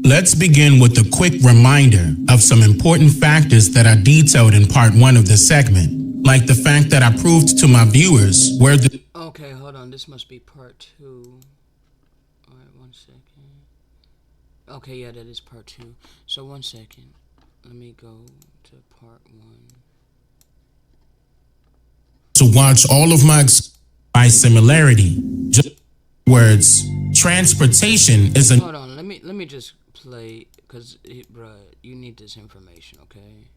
Let's begin with a quick reminder of some important factors that I detailed in part 1 of the segment, like the fact that I proved to my viewers where the... Okay, hold on. This must be part 2. Alright, 1 second. Okay, yeah, that is part 2. So 1 second. Let me go to part 1. To watch all of my by similarity, just words Transportation is a... Hold on, let me just play, cause bruh, you need this information, okay?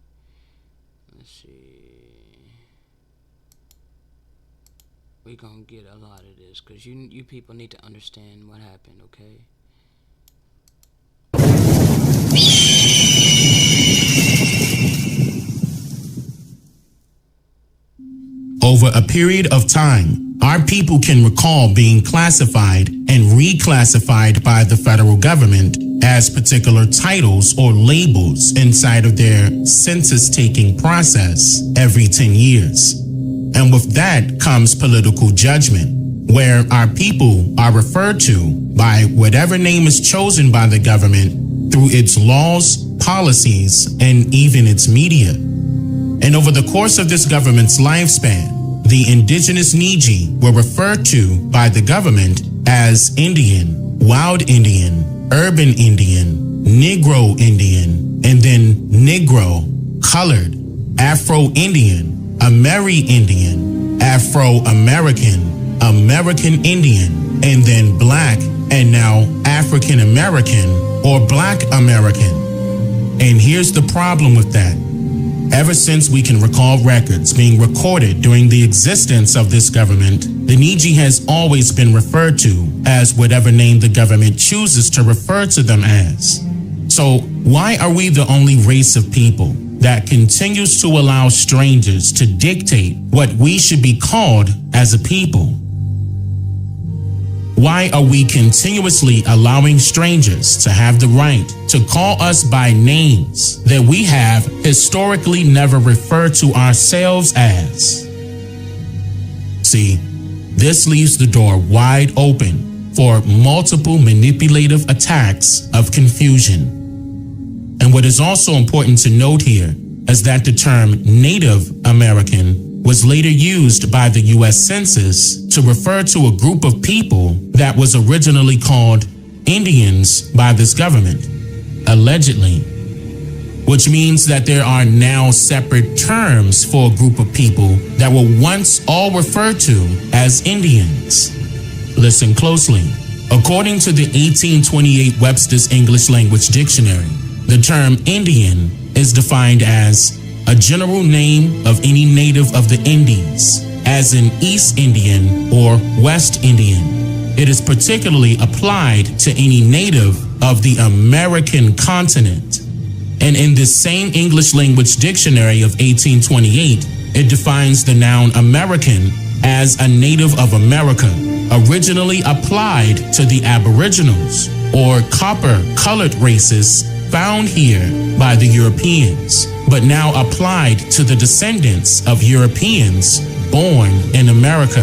Let's see. We gonna get a lot of this, cause you people need to understand what happened, okay? Over a period of time, our people can recall being classified and reclassified by the federal government as particular titles or labels inside of their census-taking process every 10 years. And with that comes political judgment, where our people are referred to by whatever name is chosen by the government through its laws, policies, and even its media. And over the course of this government's lifespan, the indigenous Niji were referred to by the government as Indian, Wild Indian, Urban Indian, Negro Indian, and then Negro, Colored, Afro-Indian, Ameri-Indian, Afro-American, American Indian, and then Black, and now African American or Black American. And here's the problem with that. Ever since we can recall records being recorded during the existence of this government, the Niji has always been referred to as whatever name the government chooses to refer to them as. So why are we the only race of people that continues to allow strangers to dictate what we should be called as a people? Why are we continuously allowing strangers to have the right to call us by names that we have historically never referred to ourselves as? See, this leaves the door wide open for multiple manipulative attacks of confusion. And what is also important to note here is that the term Native American was later used by the U.S. Census to refer to a group of people that was originally called Indians by this government, allegedly, which means that there are now separate terms for a group of people that were once all referred to as Indians. Listen closely. According to the 1828 Webster's English Language Dictionary, the term Indian is defined as a general name of any native of the Indies, as in East Indian or West Indian. It is particularly applied to any native of the American continent. And in this same English language dictionary of 1828, it defines the noun American as a native of America, originally applied to the Aboriginals or copper-colored races found here by the Europeans, but now applied to the descendants of Europeans born in America.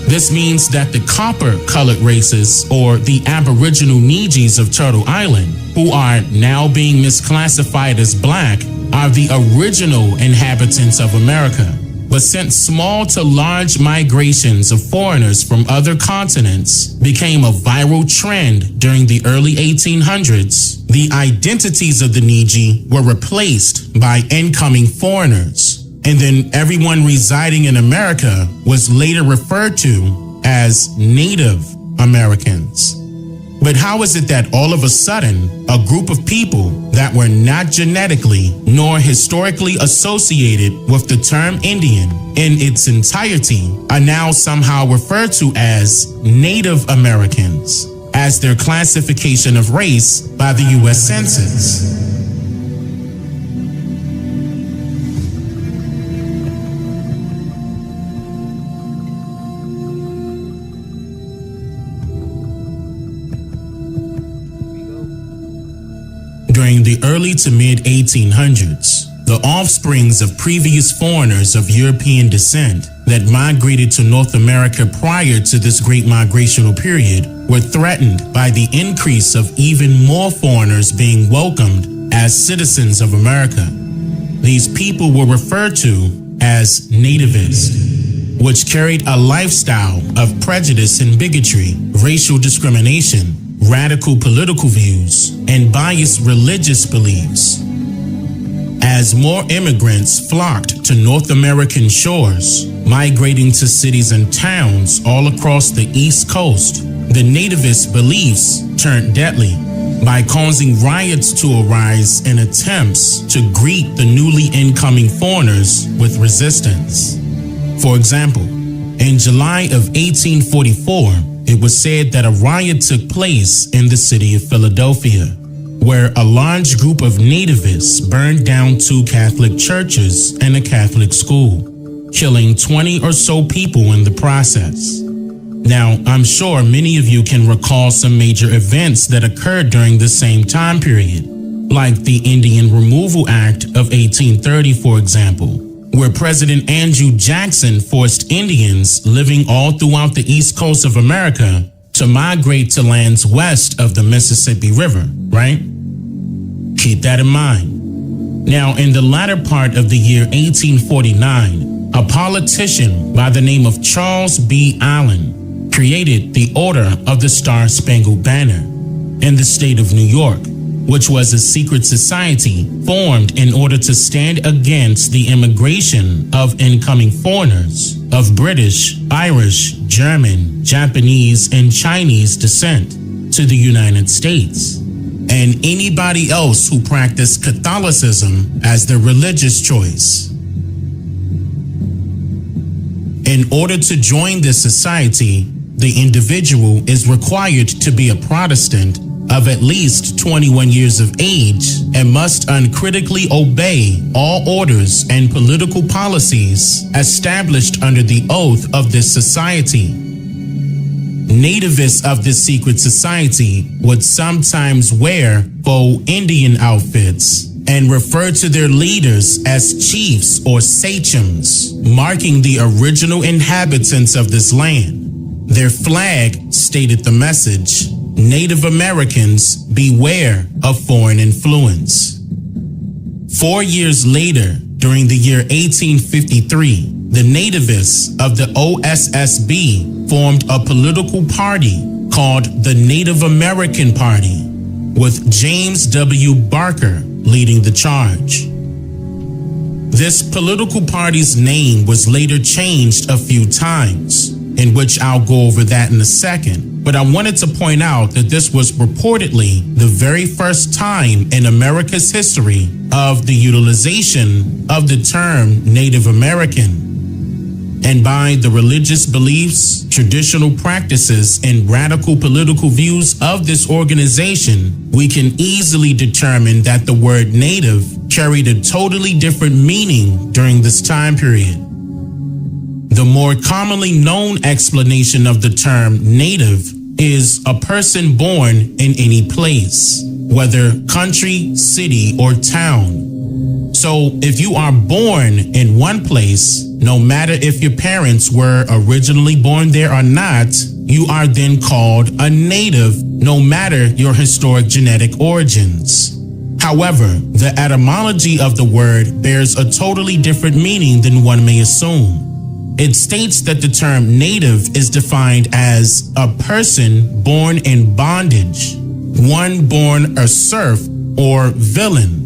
This means that the copper-colored races, or the Aboriginal Nijis of Turtle Island, who are now being misclassified as Black, are the original inhabitants of America. But since small to large migrations of foreigners from other continents became a viral trend during the early 1800s, the identities of the Niji were replaced by incoming foreigners. And then everyone residing in America was later referred to as Native Americans. But how is it that all of a sudden, a group of people that were not genetically nor historically associated with the term Indian in its entirety are now somehow referred to as Native Americans as their classification of race by the U.S. Census? During the early to mid-1800s, the offsprings of previous foreigners of European descent that migrated to North America prior to this great migrational period were threatened by the increase of even more foreigners being welcomed as citizens of America. These people were referred to as nativists, which carried a lifestyle of prejudice and bigotry, racial discrimination, radical political views, and biased religious beliefs. As more immigrants flocked to North American shores, migrating to cities and towns all across the East Coast, the nativist beliefs turned deadly by causing riots to arise in attempts to greet the newly incoming foreigners with resistance. For example, in July of 1844, it was said that a riot took place in the city of Philadelphia, where a large group of nativists burned down 2 Catholic churches and a Catholic school, killing 20 or so people in the process. Now, I'm sure many of you can recall some major events that occurred during the same time period, like the Indian Removal Act of 1830, for example, where President Andrew Jackson forced Indians living all throughout the East Coast of America to migrate to lands west of the Mississippi River, right? Keep that in mind. Now, in the latter part of the year 1849, a politician by the name of Charles B. Allen created the Order of the Star-Spangled Banner in the state of New York, which was a secret society formed in order to stand against the immigration of incoming foreigners of British, Irish, German, Japanese, and Chinese descent to the United States, and anybody else who practiced Catholicism as their religious choice. In order to join this society, the individual is required to be a Protestant of at least 21 years of age and must uncritically obey all orders and political policies established under the oath of this society. Nativists of this secret society would sometimes wear faux Indian outfits and refer to their leaders as chiefs or sachems, marking the original inhabitants of this land. Their flag stated the message, "Native Americans, beware of foreign influence." 4 years later, during the year 1853, the nativists of the OSSB formed a political party called the Native American Party, with James W. Barker leading the charge. This political party's name was later changed a few times, in which I'll go over that in a second. But I wanted to point out that this was reportedly the very first time in America's history of the utilization of the term Native American. And by the religious beliefs, traditional practices, and radical political views of this organization, we can easily determine that the word native carried a totally different meaning during this time period. The more commonly known explanation of the term native is a person born in any place, whether country, city, or town. So if you are born in one place, no matter if your parents were originally born there or not, you are then called a native, no matter your historic genetic origins. However, the etymology of the word bears a totally different meaning than one may assume. It states that the term native is defined as a person born in bondage, one born a serf or villain.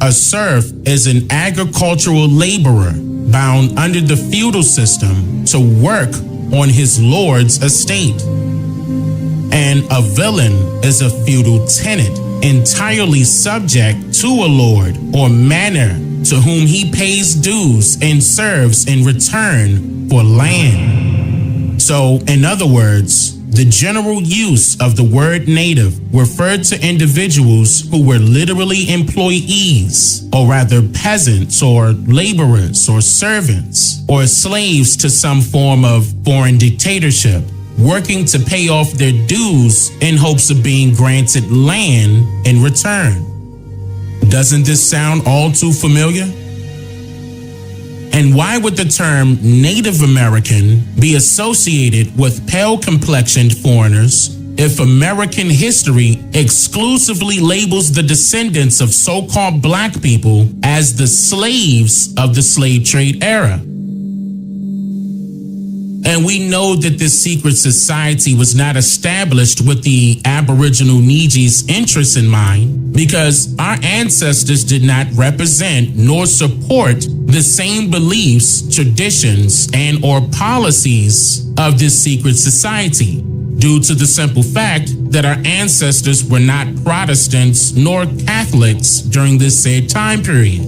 A serf is an agricultural laborer bound under the feudal system to work on his lord's estate. And a villain is a feudal tenant entirely subject to a lord or manor to whom he pays dues and serves in return for land. So, in other words, the general use of the word native referred to individuals who were literally employees, or rather peasants or laborers or servants or slaves to some form of foreign dictatorship, working to pay off their dues in hopes of being granted land in return. Doesn't this sound all too familiar? And why would the term Native American be associated with pale-complexioned foreigners if American history exclusively labels the descendants of so-called black people as the slaves of the slave trade era? And we know that this secret society was not established with the Aboriginal Niji's interests in mind, because our ancestors did not represent nor support the same beliefs, traditions, and or policies of this secret society. due to the simple fact that our ancestors were not Protestants nor Catholics during this said time period.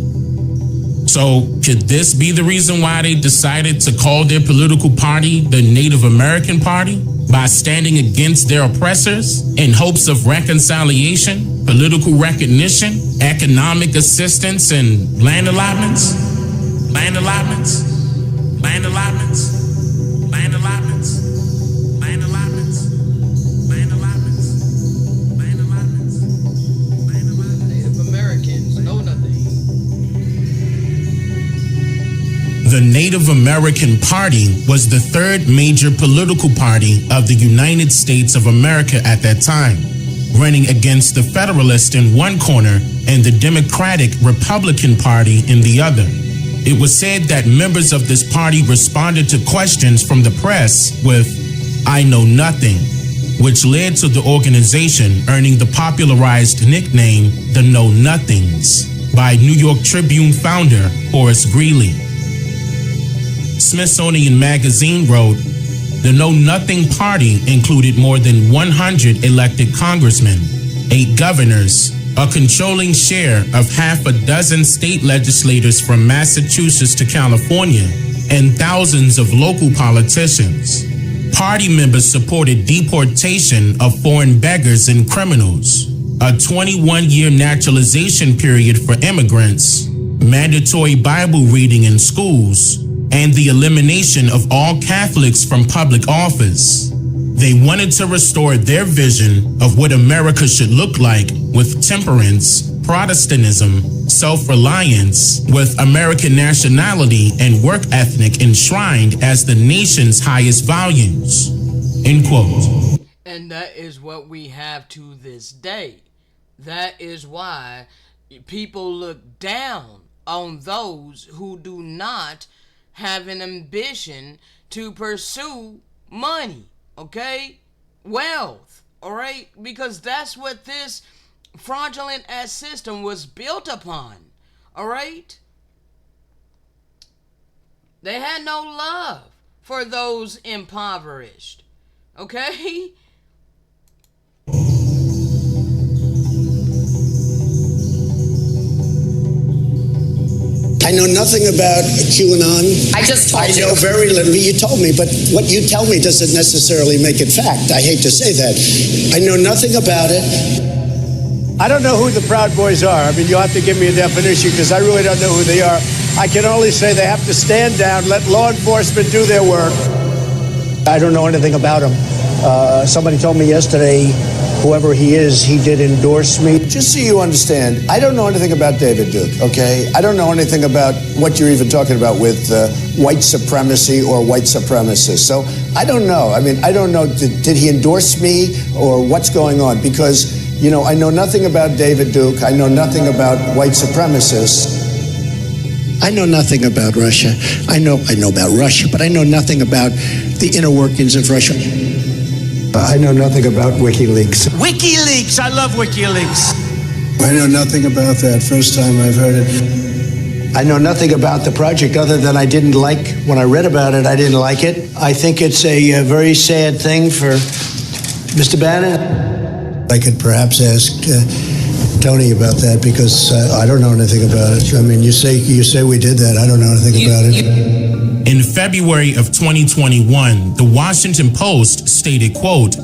So, could this be the reason why they decided to call their political party the Native American Party? By standing against their oppressors in hopes of reconciliation, political recognition, economic assistance, and land allotments? Land allotments? Land allotments? Land allotments? Land allotments? Land allotments? Land allotments? Land allotments? Native Americans know nothing. The Native American Party was the third major political party of the United States of America at that time, running against the Federalists in one corner and the Democratic Republican Party in the other. It was said that members of this party responded to questions from the press with, "I know nothing," which led to the organization earning the popularized nickname, the Know Nothings, by New York Tribune founder Horace Greeley. Smithsonian Magazine wrote, the Know Nothing Party included more than 100 elected congressmen, 8 governors, a controlling share of half a dozen state legislators from Massachusetts to California, and thousands of local politicians. Party members supported deportation of foreign beggars and criminals, a 21-year naturalization period for immigrants, mandatory Bible reading in schools, and the elimination of all Catholics from public office. They wanted to restore their vision of what America should look like with temperance, Protestantism, self-reliance, with American nationality and work ethic enshrined as the nation's highest values. End quote. And that is what we have to this day. That is why people look down on those who do not have an ambition to pursue money, okay? Wealth, all right? Because that's what this fraudulent ass system was built upon, all right? They had no love for those impoverished, okay? I know nothing about QAnon. I just told I you. know very little. You told me, but what you tell me doesn't necessarily make it fact. I hate to say that. I know nothing about it. I don't know who the Proud Boys are. I mean, you'll have to give me a definition because I really don't know who they are. I can only say they have to stand down, let law enforcement do their work. I don't know anything about them. Somebody told me yesterday, whoever he is, he did endorse me. Just so you understand, I don't know anything about David Duke, okay? I don't know anything about what you're even talking about with white supremacy or white supremacists. So I don't know. I mean, I don't know, did he endorse me or what's going on? Because, you know, I know nothing about David Duke. I know nothing about white supremacists. I know nothing about Russia. I know about Russia, but I know nothing about the inner workings of Russia. I know nothing about WikiLeaks. WikiLeaks! I love WikiLeaks. I know nothing about that. First time I've heard it. I know nothing about the project other than I didn't like, when I read about it, I didn't like it. I think it's a very sad thing for Mr. Bannon. I could perhaps ask Tony about that because I don't know anything about it. I mean, you say we did that. I don't know anything about it. In February of 2021, the Washington Post stated, quote,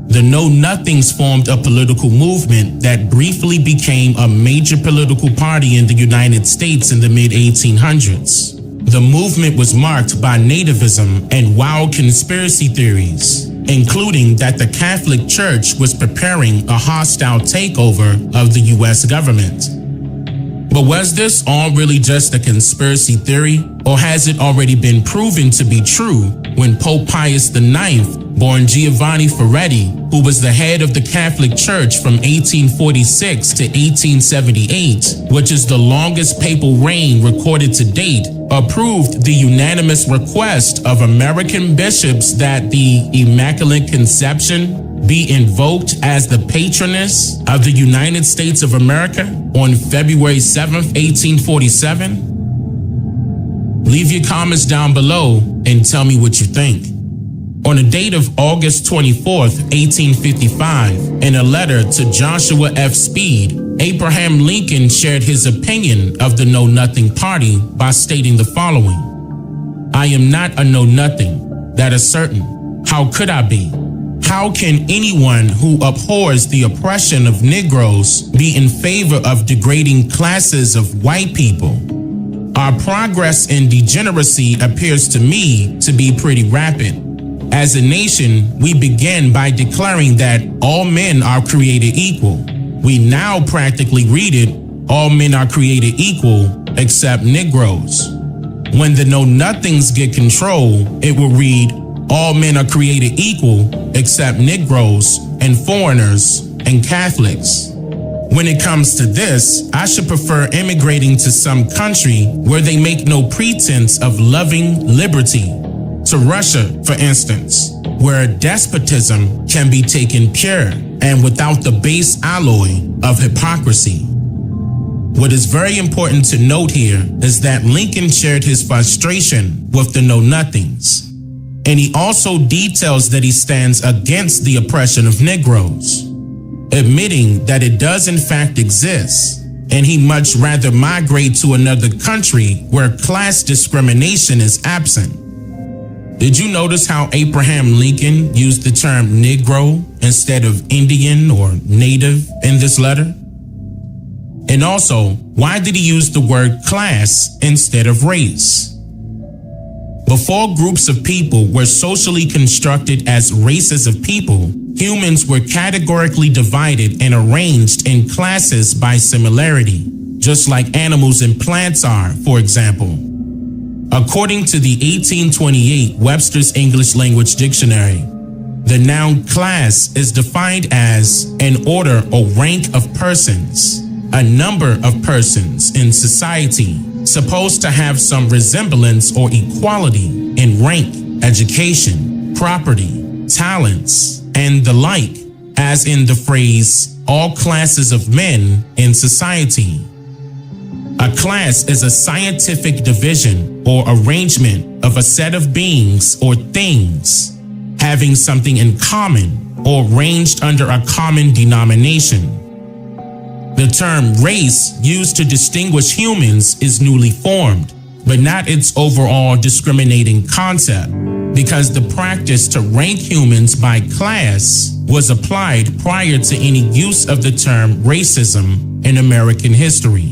the Know Nothings formed a political movement that briefly became a major political party in the United States in the mid-1800s. The movement was marked by nativism and wild conspiracy theories, including that the Catholic Church was preparing a hostile takeover of the U.S. government. But was this all really just a conspiracy theory, or has it already been proven to be true when Pope Pius IX born Giovanni Ferretti, who was the head of the Catholic Church from 1846 to 1878, which is the longest papal reign recorded to date, approved the unanimous request of American bishops that the Immaculate Conception be invoked as the patroness of the United States of America on February 7th, 1847? Leave your comments down below and tell me what you think. On the date of August 24th, 1855, in a letter to Joshua F. Speed, Abraham Lincoln shared his opinion of the Know Nothing Party by stating the following: "I am not a know-nothing, that is certain. How could I be? How can anyone who abhors the oppression of Negroes be in favor of degrading classes of white people? Our progress in degeneracy appears to me to be pretty rapid. As a nation, we begin by declaring that all men are created equal. We now practically read it, all men are created equal except Negroes. When the know-nothings get control, it will read, all men are created equal except Negroes and foreigners and Catholics. When it comes to this, I should prefer immigrating to some country where they make no pretense of loving liberty. To Russia, for instance, where despotism can be taken pure and without the base alloy of hypocrisy." What is very important to note here is that Lincoln shared his frustration with the know-nothings. And he also details that he stands against the oppression of Negroes, admitting that it does in fact exist, and he much rather migrate to another country where class discrimination is absent. Did you notice how Abraham Lincoln used the term Negro instead of Indian or Native in this letter? And also, why did he use the word class instead of race? Before groups of people were socially constructed as races of people, humans were categorically divided and arranged in classes by similarity, just like animals and plants are, for example. According to the 1828 Webster's English Language Dictionary, the noun class is defined as an order or rank of persons, a number of persons in society supposed to have some resemblance or equality in rank, education, property, talents, and the like, as in the phrase, all classes of men in society. A class is a scientific division or arrangement of a set of beings or things having something in common or ranged under a common denomination. The term race used to distinguish humans is newly formed, but not its overall discriminating concept, because the practice to rank humans by class was applied prior to any use of the term racism in American history.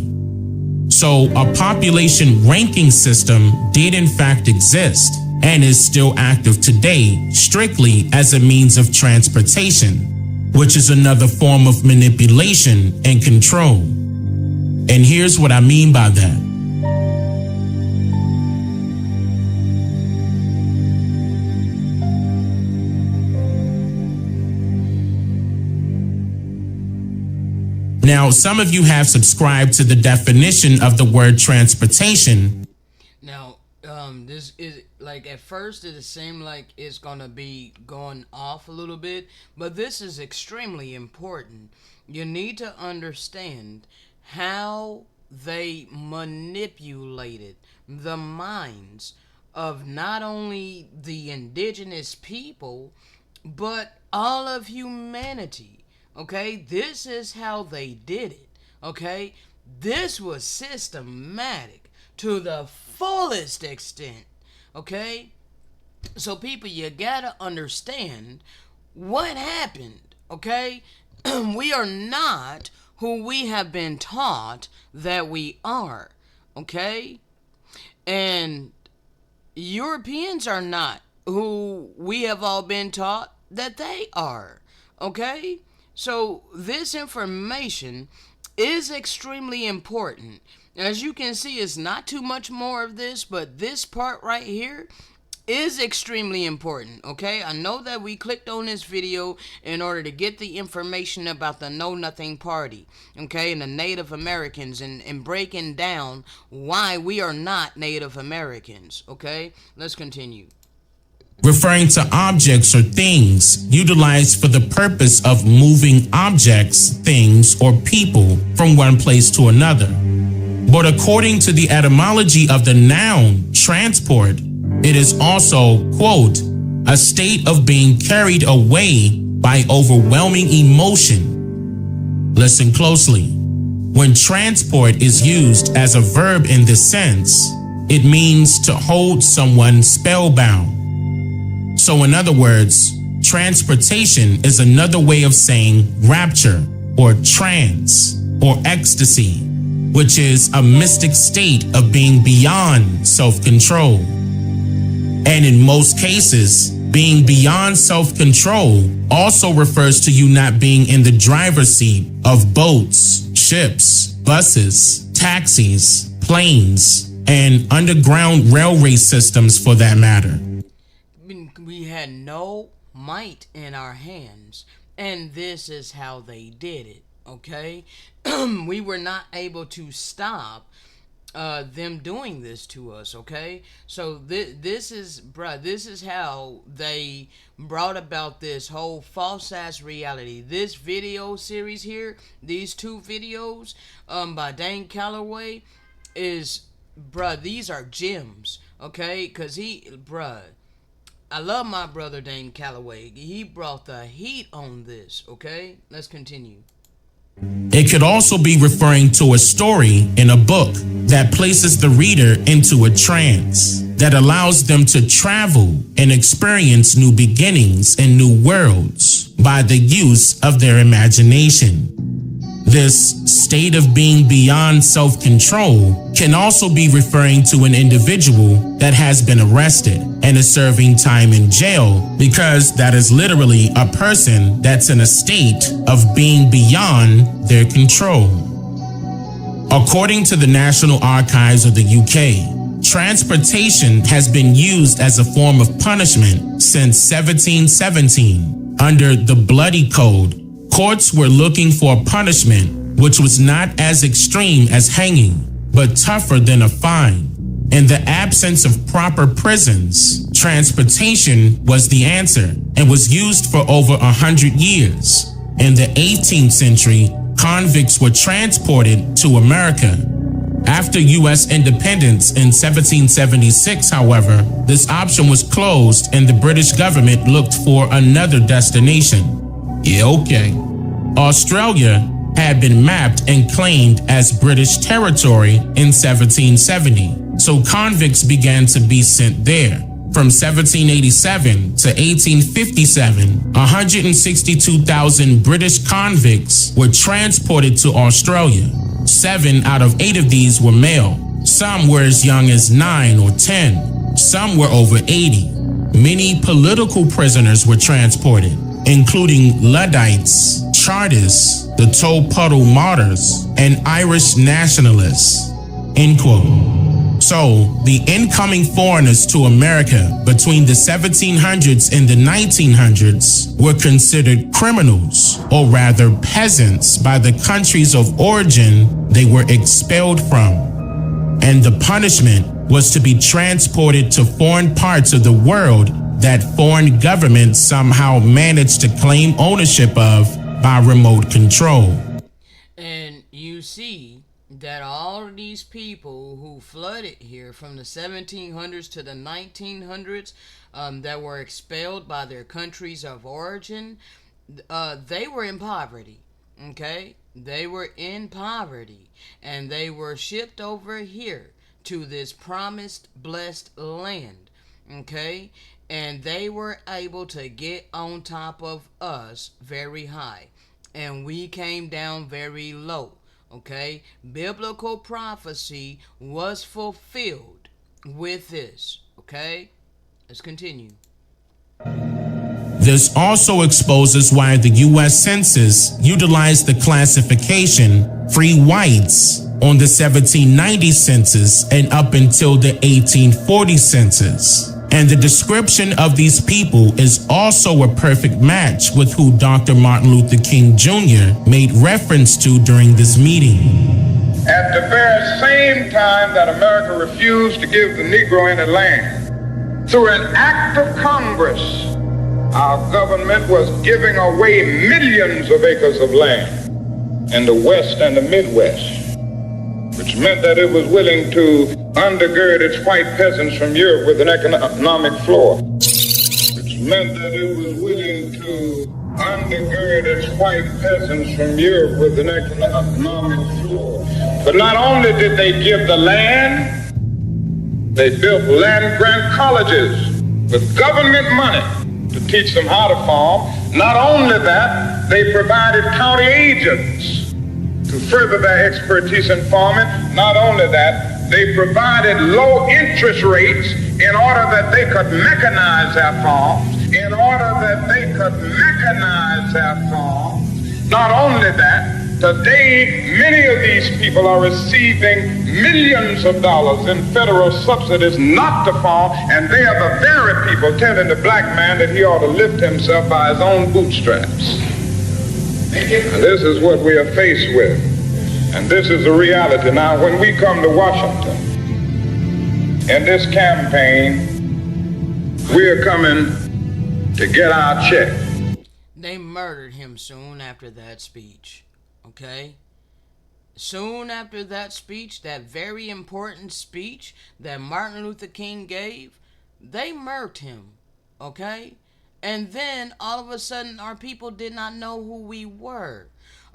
So a population ranking system did in fact exist and is still active today strictly as a means of transportation, which is another form of manipulation and control. And here's what I mean by that. Now, some of you have subscribed to the definition of the word transportation. Now, this is like at first it seemed like it's gonna be going off a little bit, but this is extremely important. You need to understand how they manipulated the minds of not only the indigenous people, but all of humanity. Okay, this is how they did it. Okay, this was systematic to the fullest extent. Okay, so people, you gotta understand what happened. Okay, we are not who we have been taught that we are. Okay, and Europeans are not who we have all been taught that they are. Okay, so this information is extremely important. As you can see, it's not too much more of this, but this part right here is extremely important. Okay, I know that we clicked on this video in order to get the information about the Know Nothing Party, okay, and the Native Americans, and breaking down why we are not Native Americans. Okay, let's continue. Referring to objects or things utilized for the purpose of moving objects, things, or people from one place to another. But according to the etymology of the noun transport, it is also, quote, a state of being carried away by overwhelming emotion. Listen closely. When transport is used as a verb in this sense, it means to hold someone spellbound. So in other words, transportation is another way of saying rapture or trance or ecstasy, which is a mystic state of being beyond self-control. And in most cases, being beyond self-control also refers to you not being in the driver's seat of boats, ships, buses, taxis, planes, and underground railway systems for that matter. We had no might in our hands, and this is how they did it, okay? We were not able to stop them doing this to us, okay? So this is how they brought about this whole false ass reality. This video series here, these two videos by Dane Calloway is, these are gems, okay? Because I love my brother Dane Calloway. He brought the heat on this, okay? Let's continue. It could also be referring to a story in a book that places the reader into a trance that allows them to travel and experience new beginnings and new worlds by the use of their imagination. This state of being beyond self-control can also be referring to an individual that has been arrested and is serving time in jail, because that is literally a person that's in a state of being beyond their control. According to the National Archives of the UK, transportation has been used as a form of punishment since 1717. Under the Bloody Code, courts were looking for a punishment which was not as extreme as hanging, but tougher than a fine. In the absence of proper prisons, transportation was the answer and was used for over 100 years. In the 18th century, convicts were transported to America. After U.S. independence in 1776, however, this option was closed and the British government looked for another destination. Yeah, okay. Australia had been mapped and claimed as British territory in 1770, so convicts began to be sent there. From 1787 to 1857, 162,000 British convicts were transported to Australia. 7 out of 8 of these were male. Some were as young as 9 or 10. Some were over 80. Many political prisoners were transported, including Luddites, Chartists, the Toll Puddle Martyrs, and Irish nationalists. End quote. So, the incoming foreigners to America between the 1700s and the 1900s were considered criminals, or rather peasants, by the countries of origin they were expelled from. And the punishment was to be transported to foreign parts of the world that foreign governments somehow managed to claim ownership of by remote control. And you see that all of these people who flooded here from the 1700s to the 1900s, that were expelled by their countries of origin, they were in poverty, okay? They were in poverty, and they were shipped over here to this promised, blessed land, okay? And they were able to get on top of us very high, and we came down very low, okay? Biblical prophecy was fulfilled with this, okay? Let's continue. This also exposes why the U.S. Census utilized the classification free whites on the 1790 census and up until the 1840 census. And the description of these people is also a perfect match with who Dr. Martin Luther King Jr. made reference to during this meeting. At the very same time that America refused to give the Negro any land, through an act of Congress, our government was giving away millions of acres of land in the West and the Midwest, which meant that it was willing to undergird its white peasants from Europe with an economic floor, which meant that it was willing to undergird its white peasants from Europe with an economic floor. But not only did they give the land, they built land grant colleges with government money to teach them how to farm. Not only that, they provided county agents to further their expertise in farming. Not only that, they provided low interest rates in order that they could mechanize their farms. Not only that, today many of these people are receiving millions of dollars in federal subsidies not to farm, and they are the very people telling the black man that he ought to lift himself by his own bootstraps. And this is what we are faced with, and this is the reality. Now, when we come to Washington in this campaign, we are coming to get our check. They murdered him soon after that speech. Okay? Soon after that speech, that very important speech that Martin Luther King gave, they murked him. Okay? And then all of a sudden our people did not know who we were.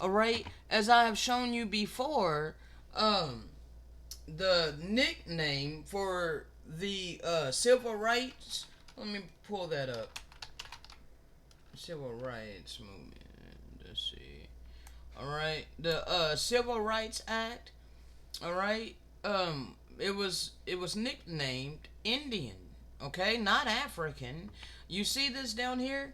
Alright? As I have shown you before, the nickname for the civil rights, let me pull that up. Civil rights movement. Let's see. Alright. The Civil Rights Act. Alright. It was nicknamed Indian. Okay? Not African. You see this down here?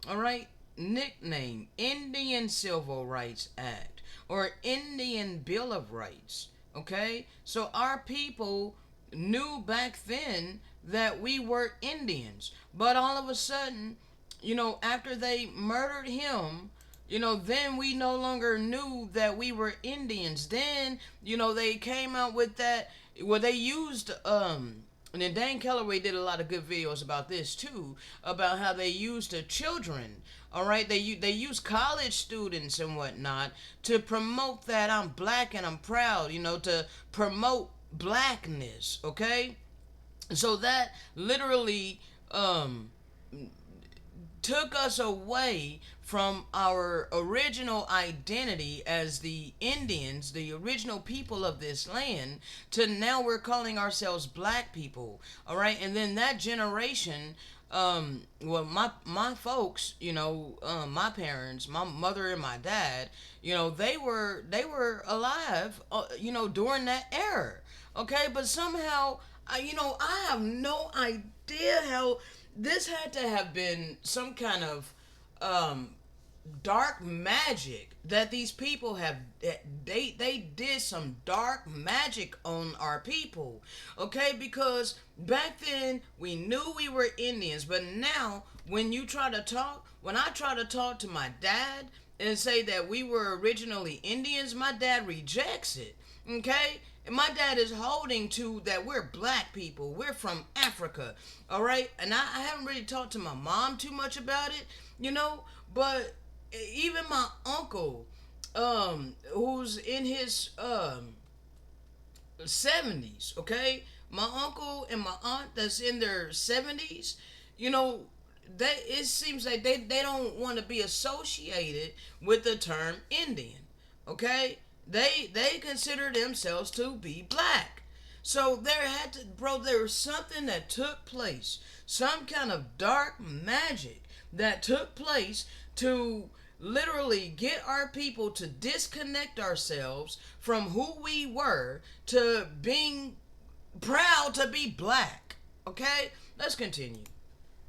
Alright? Nickname Indian Civil Rights Act. Or Indian Bill of Rights. Okay? So our people knew back then that we were Indians. But all of a sudden, you know, after they murdered him, you know, then we no longer knew that we were Indians. Then, you know, they came out with that, where they used, and then Dan Kellaway did a lot of good videos about this too, about how they used the children, all right? They use college students and whatnot to promote that I'm black and I'm proud, you know, to promote blackness, okay? So that literally, took us away from our original identity as the Indians, the original people of this land, to now we're calling ourselves black people. All right, and then that generation, well, my folks, you know, my parents, my mother and my dad, you know, they were alive, you know, during that era. Okay, but somehow, you know, I have no idea how. This had to have been some kind of dark magic that these people have. They did some dark magic on our people, okay? Because back then we knew we were Indians, but now when I try to talk to my dad and say that we were originally Indians, my dad rejects it, okay? And my dad is holding to that we're black people. We're from Africa. All right? And I haven't really talked to my mom too much about it, you know? But even my uncle, who's in his 70s, okay? My uncle and my aunt that's in their 70s, you know, it seems like they don't want to be associated with the term Indian, okay? They consider themselves to be black. So there was something that took place. Some kind of dark magic that took place to literally get our people to disconnect ourselves from who we were to being proud to be black. Okay? Let's continue.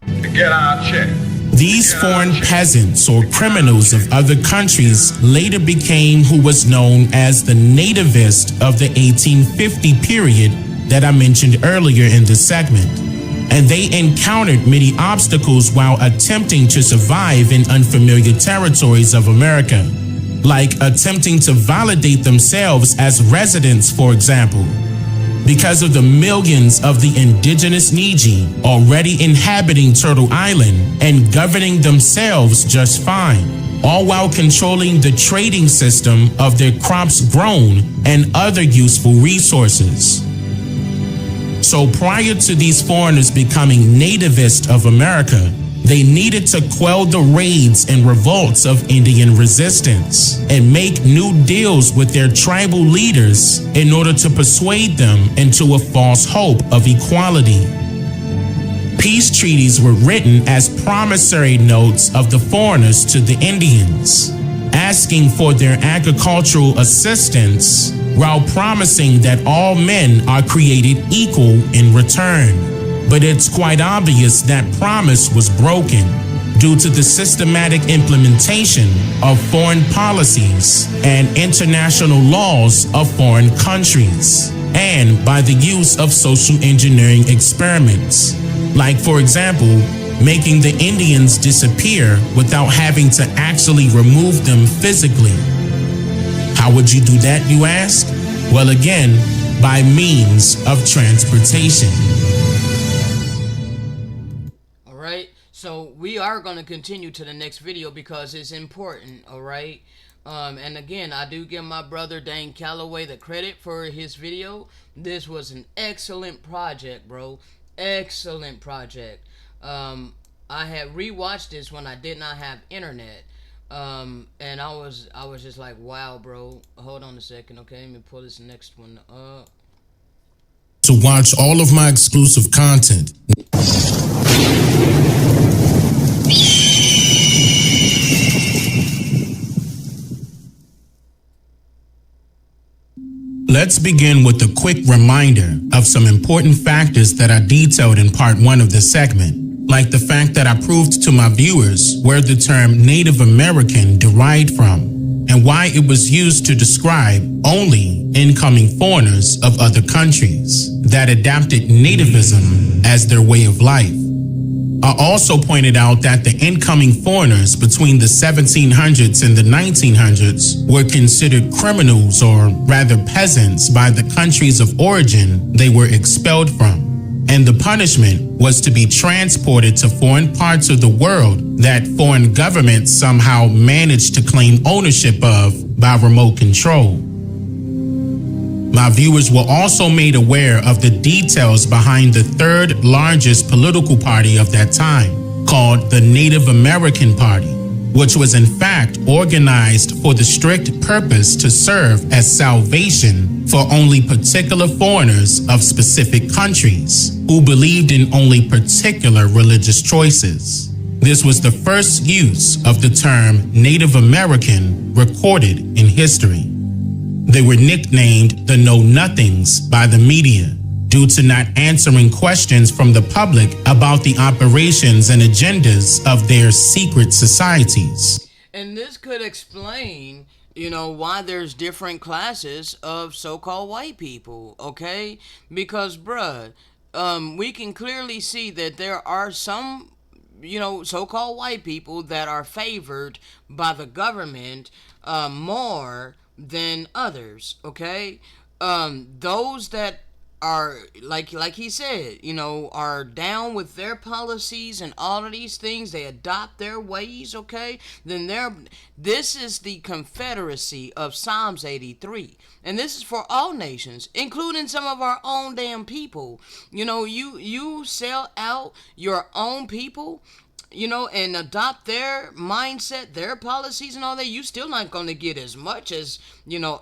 To get our check. These foreign peasants or criminals of other countries later became who was known as the nativist of the 1850 period that I mentioned earlier in this segment. And they encountered many obstacles while attempting to survive in unfamiliar territories of America, like attempting to validate themselves as residents, for example. Because of the millions of the indigenous Niji already inhabiting Turtle Island and governing themselves just fine, all while controlling the trading system of their crops grown and other useful resources. So prior to these foreigners becoming nativist of America, They needed to quell the raids and revolts of Indian resistance and make new deals with their tribal leaders in order to persuade them into a false hope of equality. Peace treaties were written as promissory notes of the foreigners to the Indians, asking for their agricultural assistance while promising that all men are created equal in return. But it's quite obvious that promise was broken due to the systematic implementation of foreign policies and international laws of foreign countries, and by the use of social engineering experiments, like, for example, making the Indians disappear without having to actually remove them physically. How would you do that, you ask? Well, again, by means of transportation. So we are going to continue to the next video because it's important, all right? And again, I do give my brother Dane Calloway the credit for his video. This was an excellent project, bro. Excellent project. I had rewatched this when I did not have internet. And I was just like, wow, bro. Hold on a second, okay? Let me pull this next one up. To watch all of my exclusive content. Let's begin with a quick reminder of some important factors that I detailed in part 1 of this segment, like the fact that I proved to my viewers where the term Native American derived from and why it was used to describe only incoming foreigners of other countries that adapted nativism as their way of life. I also pointed out that the incoming foreigners between the 1700s and the 1900s were considered criminals, or rather peasants, by the countries of origin they were expelled from, and the punishment was to be transported to foreign parts of the world that foreign governments somehow managed to claim ownership of by remote control. My viewers were also made aware of the details behind the third largest political party of that time, called the Native American Party, which was in fact organized for the strict purpose to serve as salvation for only particular foreigners of specific countries who believed in only particular religious choices. This was the first use of the term Native American recorded in history. They were nicknamed the Know-Nothings by the media due to not answering questions from the public about the operations and agendas of their secret societies. And this could explain, why there's different classes of so-called white people, okay? Because, bruh, we can clearly see that there are some, so-called white people that are favored by the government more than others, okay? Those that are, like he said, are down with their policies and all of these things, they adopt their ways, okay? Then this is the confederacy of Psalms 83. And this is for all nations, including some of our own damn people. You sell out your own people, and adopt their mindset, their policies and all that, you still not going to get as much as,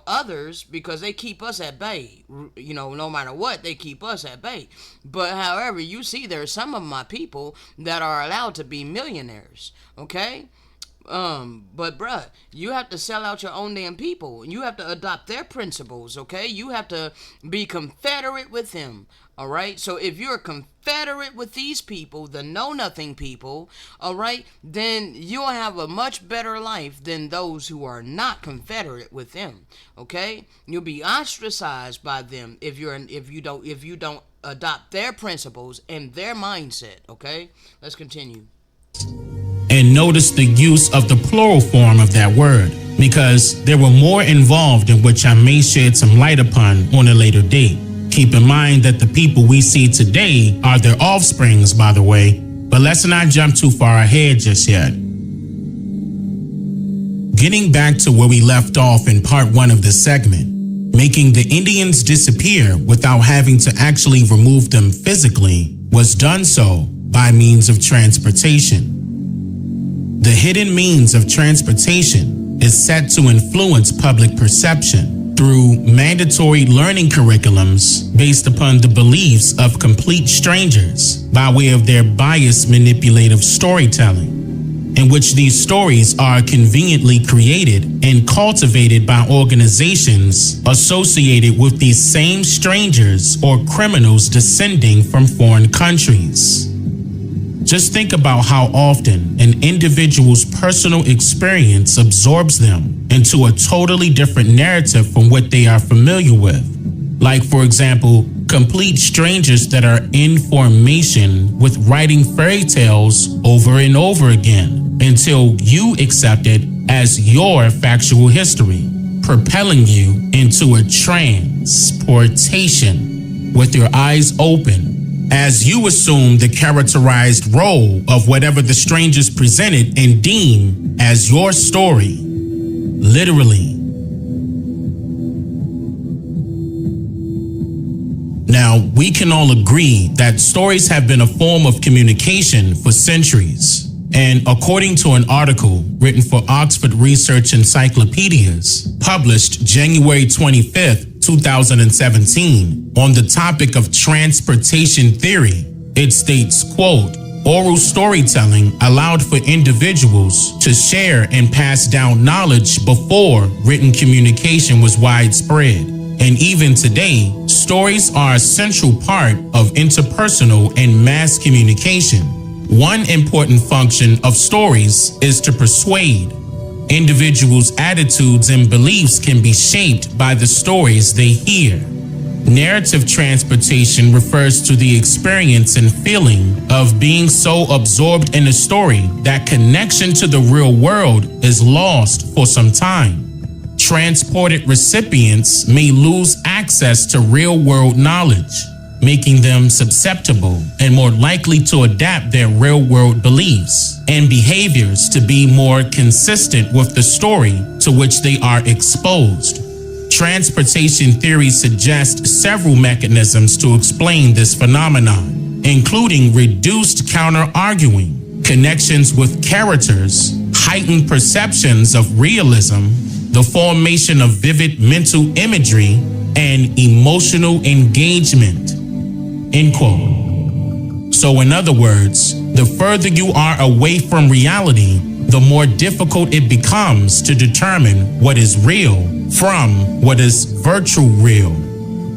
others, because they keep us at bay. No matter what, they keep us at bay. But however, you see there's some of my people that are allowed to be millionaires, okay? But bruh, you have to sell out your own damn people. You have to adopt their principles, okay? You have to be confederate with them, all right? So if you're confederate with these people, the know-nothing people, all right, then you'll have a much better life than those who are not confederate with them, okay? You'll be ostracized by them if you don't adopt their principles and their mindset, okay? Let's continue. And notice the use of the plural form of that word, because there were more involved in which I may shed some light upon on a later date. Keep in mind that the people we see today are their offsprings, by the way, but let's not jump too far ahead just yet. Getting back to where we left off in part 1 of this segment, making the Indians disappear without having to actually remove them physically was done so by means of transportation. The hidden means of transportation is set to influence public perception through mandatory learning curriculums based upon the beliefs of complete strangers by way of their biased manipulative storytelling, in which these stories are conveniently created and cultivated by organizations associated with these same strangers or criminals descending from foreign countries. Just think about how often an individual's personal experience absorbs them into a totally different narrative from what they are familiar with. Like, for example, complete strangers that are in formation with writing fairy tales over and over again until you accept it as your factual history, propelling you into a transportation with your eyes open as you assume the characterized role of whatever the strangers presented and deem as your story. Literally. Now, we can all agree that stories have been a form of communication for centuries. And according to an article written for Oxford Research Encyclopedias, published January 25th, 2017, on the topic of transportation theory, it states, quote, oral storytelling allowed for individuals to share and pass down knowledge before written communication was widespread. And even today, stories are a central part of interpersonal and mass communication. One important function of stories is to persuade. Individuals' attitudes and beliefs can be shaped by the stories they hear. Narrative transportation refers to the experience and feeling of being so absorbed in a story that connection to the real world is lost for some time. Transported recipients may lose access to real-world knowledge, making them susceptible and more likely to adapt their real-world beliefs and behaviors to be more consistent with the story to which they are exposed. Transportation theory suggests several mechanisms to explain this phenomenon, including reduced counter-arguing, connections with characters, heightened perceptions of realism, the formation of vivid mental imagery, and emotional engagement. End quote. So in other words, the further you are away from reality, the more difficult it becomes to determine what is real from what is virtual real,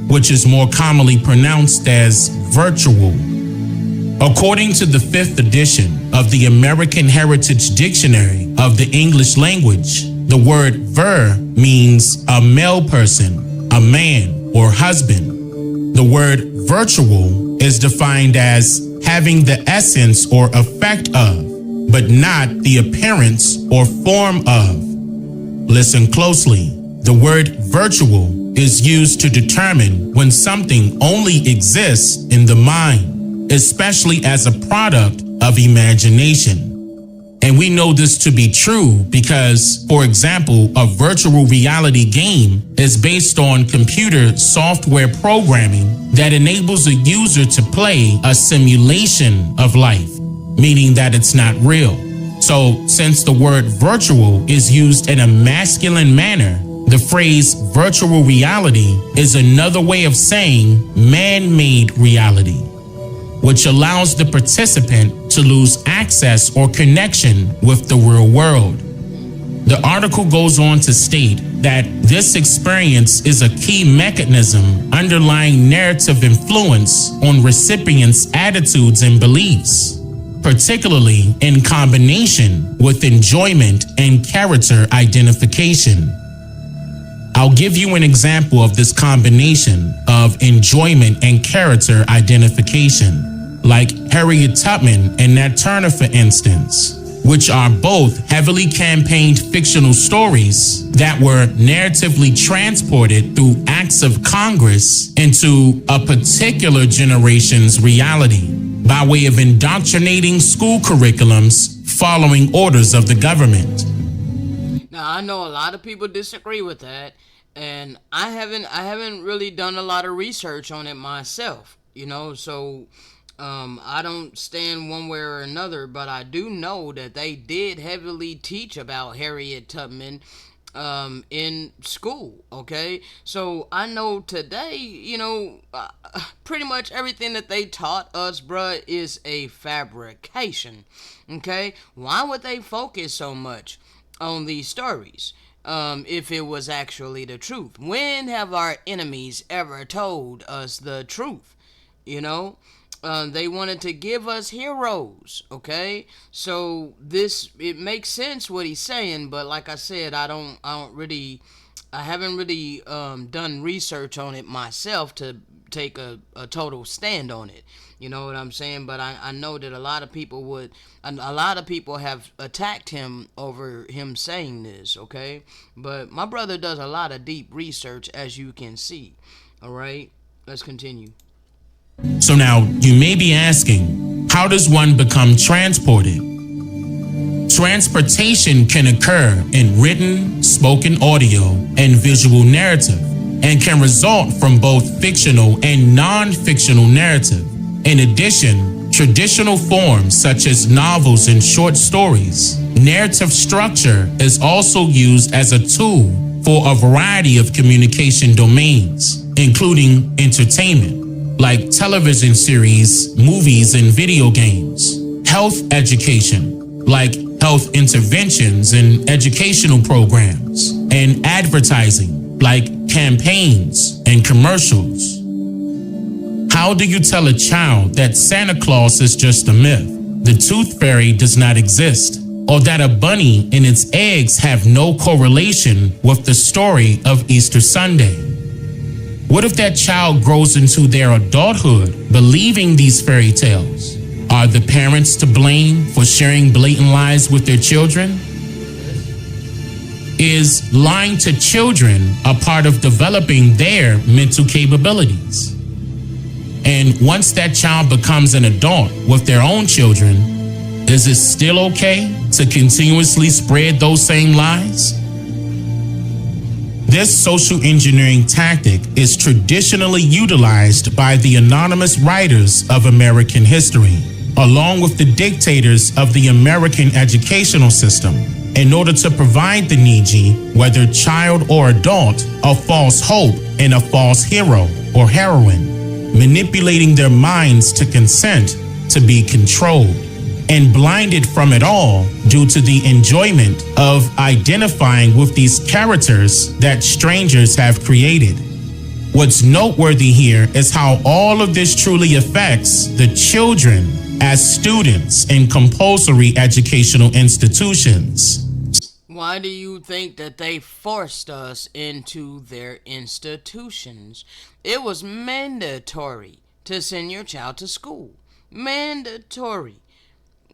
which is more commonly pronounced as virtual. According to the 5th edition of the American Heritage Dictionary of the English Language, the word ver means a male person, a man, or husband. The word virtual is defined as having the essence or effect of, but not the appearance or form of. Listen closely. The word virtual is used to determine when something only exists in the mind, especially as a product of imagination. And we know this to be true because, for example, a virtual reality game is based on computer software programming that enables a user to play a simulation of life, meaning that it's not real. So, since the word virtual is used in a masculine manner, the phrase virtual reality is another way of saying man-made reality, which allows the participant to lose access or connection with the real world. The article goes on to state that this experience is a key mechanism underlying narrative influence on recipients' attitudes and beliefs, particularly in combination with enjoyment and character identification. I'll give you an example of this combination of enjoyment and character identification, like Harriet Tubman and Nat Turner, for instance, which are both heavily campaigned fictional stories that were narratively transported through acts of Congress into a particular generation's reality by way of indoctrinating school curriculums following orders of the government. Now, I know a lot of people disagree with that, and I haven't really done a lot of research on it myself, so I don't stand one way or another, but I do know that they did heavily teach about Harriet Tubman in school. Okay, so I know today, pretty much everything that they taught us, bruh, is a fabrication. Okay, why would they focus so much on these stories? If it was actually the truth. When have our enemies ever told us the truth? You know, they wanted to give us heroes. Okay, so it makes sense what he's saying, but like I said, I haven't really done research on it myself to take a total stand on it. You know what I'm saying? But I know that a lot of people have attacked him over him saying this, okay? But my brother does a lot of deep research, as you can see. All right? Let's continue. So now you may be asking, how does one become transported? Transportation can occur in written, spoken audio, and visual narrative, and can result from both fictional and non-fictional narrative. In addition, traditional forms such as novels and short stories, narrative structure is also used as a tool for a variety of communication domains, including entertainment, like television series, movies, and video games, health education, like health interventions and educational programs, and advertising, like campaigns and commercials. How do you tell a child that Santa Claus is just a myth, the tooth fairy does not exist, or that a bunny and its eggs have no correlation with the story of Easter Sunday? What if that child grows into their adulthood believing these fairy tales? Are the parents to blame for sharing blatant lies with their children? Is lying to children a part of developing their mental capabilities? And once that child becomes an adult with their own children, is it still okay to continuously spread those same lies? This social engineering tactic is traditionally utilized by the anonymous writers of American history, along with the dictators of the American educational system, in order to provide the needy, whether child or adult, a false hope and a false hero or heroine, manipulating their minds to consent to be controlled, and blinded from it all due to the enjoyment of identifying with these characters that strangers have created. What's noteworthy here is how all of this truly affects the children as students in compulsory educational institutions. Why do you think that they forced us into their institutions? It was mandatory to send your child to school. Mandatory.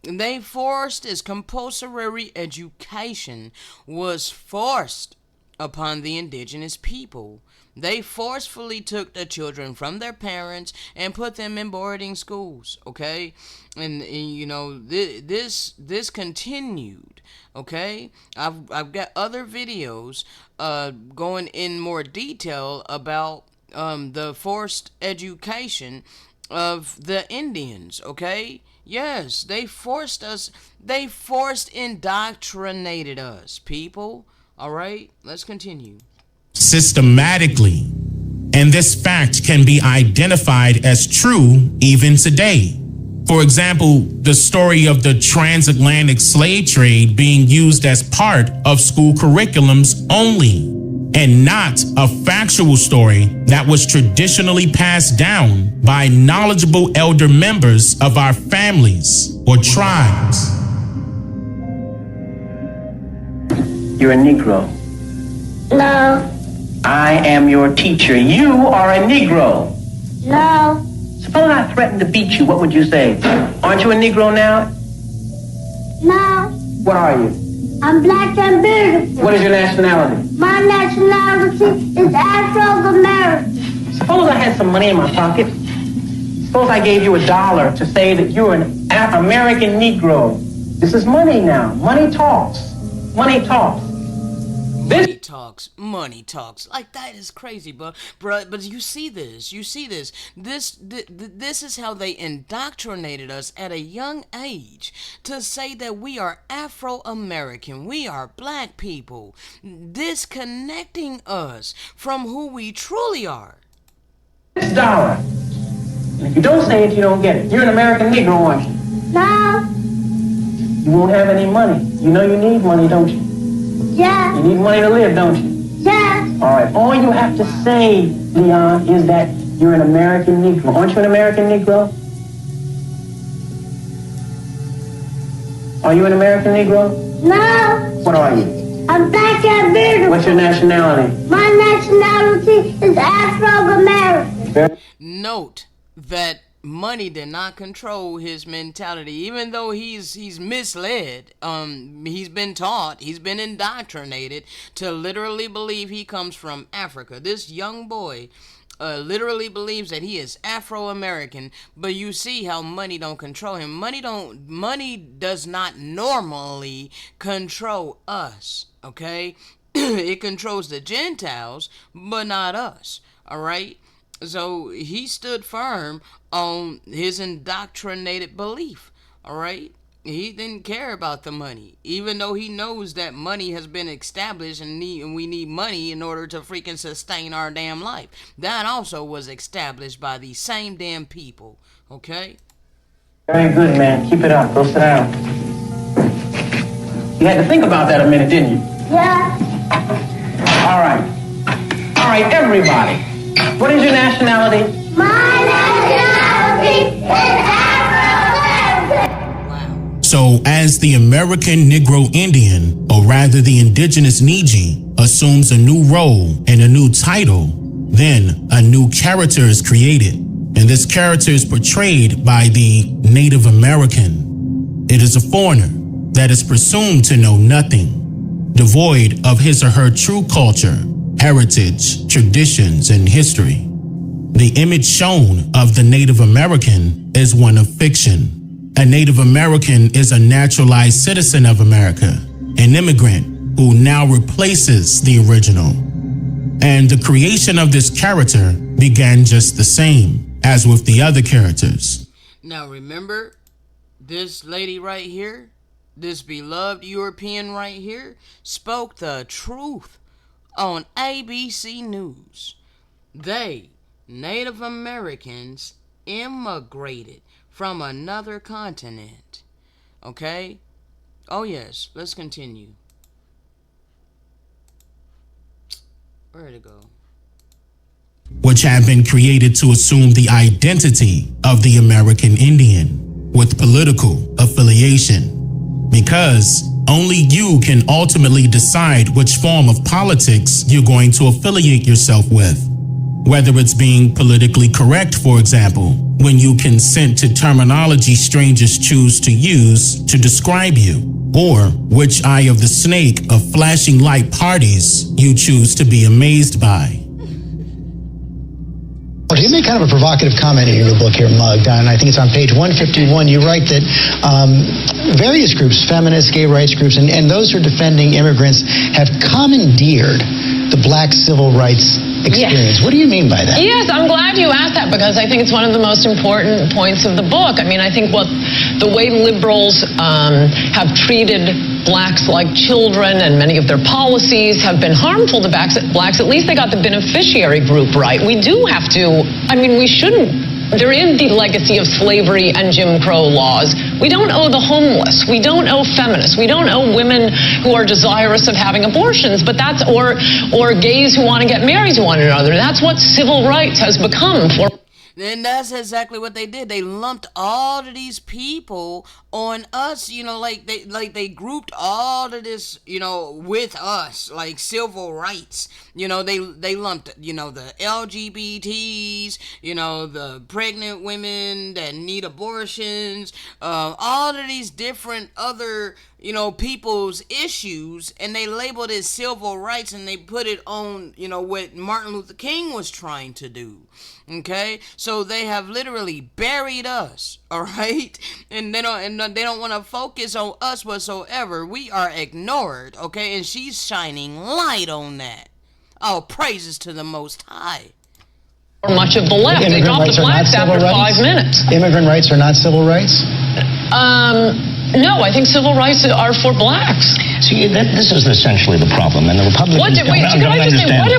They forced this compulsory education was forced upon the indigenous people. They forcefully took the children from their parents and put them in boarding schools, okay? And you know, this continued, okay? I've got other videos going in more detail about the forced education of the Indians, okay? Yes, they forced us. They indoctrinated us, people. All right, let's continue. Systematically. And this fact can be identified as true even today. For example, the story of the transatlantic slave trade being used as part of school curriculums only, and not a factual story that was traditionally passed down by knowledgeable elder members of our families or tribes. You're a Negro. No. I am your teacher. You are a Negro. No. Suppose I threatened to beat you, what would you say? Aren't you a Negro now? No. What are you? I'm black and beautiful. What is your nationality? My nationality is Afro-American. Suppose I had some money in my pocket. Suppose I gave you $1 to say that you're an American Negro. This is money now. Money talks. Money talks. money talks. Money talks. Like, that is crazy, but you see this. This is how they indoctrinated us at a young age to say that we are Afro-American. We are black people. Disconnecting us from who we truly are. $6. And if you don't say it, you don't get it. You're an American Negro, aren't you? No. You won't have any money. You know you need money, don't you? Yeah. You need money to live, don't you? Yeah. All right. All you have to say, Leon, is that you're an American Negro. Aren't you an American Negro? Are you an American Negro? No. What are you? I'm black and beautiful. What's your nationality? My nationality is Afro-American. Note that money did not control his mentality, even though he's misled. He's been taught, he's been indoctrinated to literally believe he comes from Africa. This young boy literally believes that he is Afro-American, but you see how money don't control him. Money does not normally control us, okay? It controls the Gentiles, but not us, all right? So he stood firm on his indoctrinated belief, all right? He didn't care about the money, even though he knows that money has been established and we need money in order to freaking sustain our damn life. That also was established by these same damn people, okay? Very good, man. Keep it up. Go sit down. You had to think about that a minute, didn't you? Yeah. All right. All right, everybody. What is your nationality? My nationality is Afro-American. Wow. So, as the American Negro Indian, or rather the indigenous Niji, assumes a new role and a new title, then a new character is created. And this character is portrayed by the Native American. It is a foreigner that is presumed to know nothing, devoid of his or her true culture, heritage, traditions, and history. The image shown of the Native American is one of fiction. A Native American is a naturalized citizen of America, an immigrant who now replaces the original. And the creation of this character began just the same as with the other characters. Now remember, this lady right here, this beloved European right here, spoke the truth on ABC News. They, Native Americans, immigrated from another continent. Okay? Oh yes, let's continue. Where'd it go? Which have been created to assume the identity of the American Indian with political affiliation. Because only you can ultimately decide which form of politics you're going to affiliate yourself with. Whether it's being politically correct, for example, when you consent to terminology strangers choose to use to describe you, or which eye of the snake of flashing light parties you choose to be amazed by. You make kind of a provocative comment in your book here, Mug, and I think it's on page 151. You write that various groups, feminists, gay rights groups, and those who are defending immigrants have commandeered the black civil rights experience. Yes. What do you mean by that? Yes, I'm glad you asked that because I think it's one of the most important points of the book. I mean, I think the way liberals have treated blacks like children and many of their policies have been harmful to blacks. At least they got the beneficiary group right. We do have to, we shouldn't. There is the legacy of slavery and Jim Crow laws. We don't owe the homeless. We don't owe feminists. We don't owe women who are desirous of having abortions, but that's, or gays who want to get married to one another. That's what civil rights has become for. Then that's exactly what they did. They lumped all of these people on us, like they grouped all of this, with us, like civil rights. They lumped, the LGBTs, the pregnant women that need abortions, all of these different other, people's issues, and they labeled it civil rights, and they put it on, what Martin Luther King was trying to do. Okay, so they have literally buried us, all right, and they don't want to focus on us whatsoever. We are ignored, okay, and she's shining light on that. All praises to the Most High. Or much of the left. They dropped the blacks after 5 minutes. Immigrant rights are not civil rights? No, I think civil rights are for blacks. See, this is essentially the problem, and the Republicans What have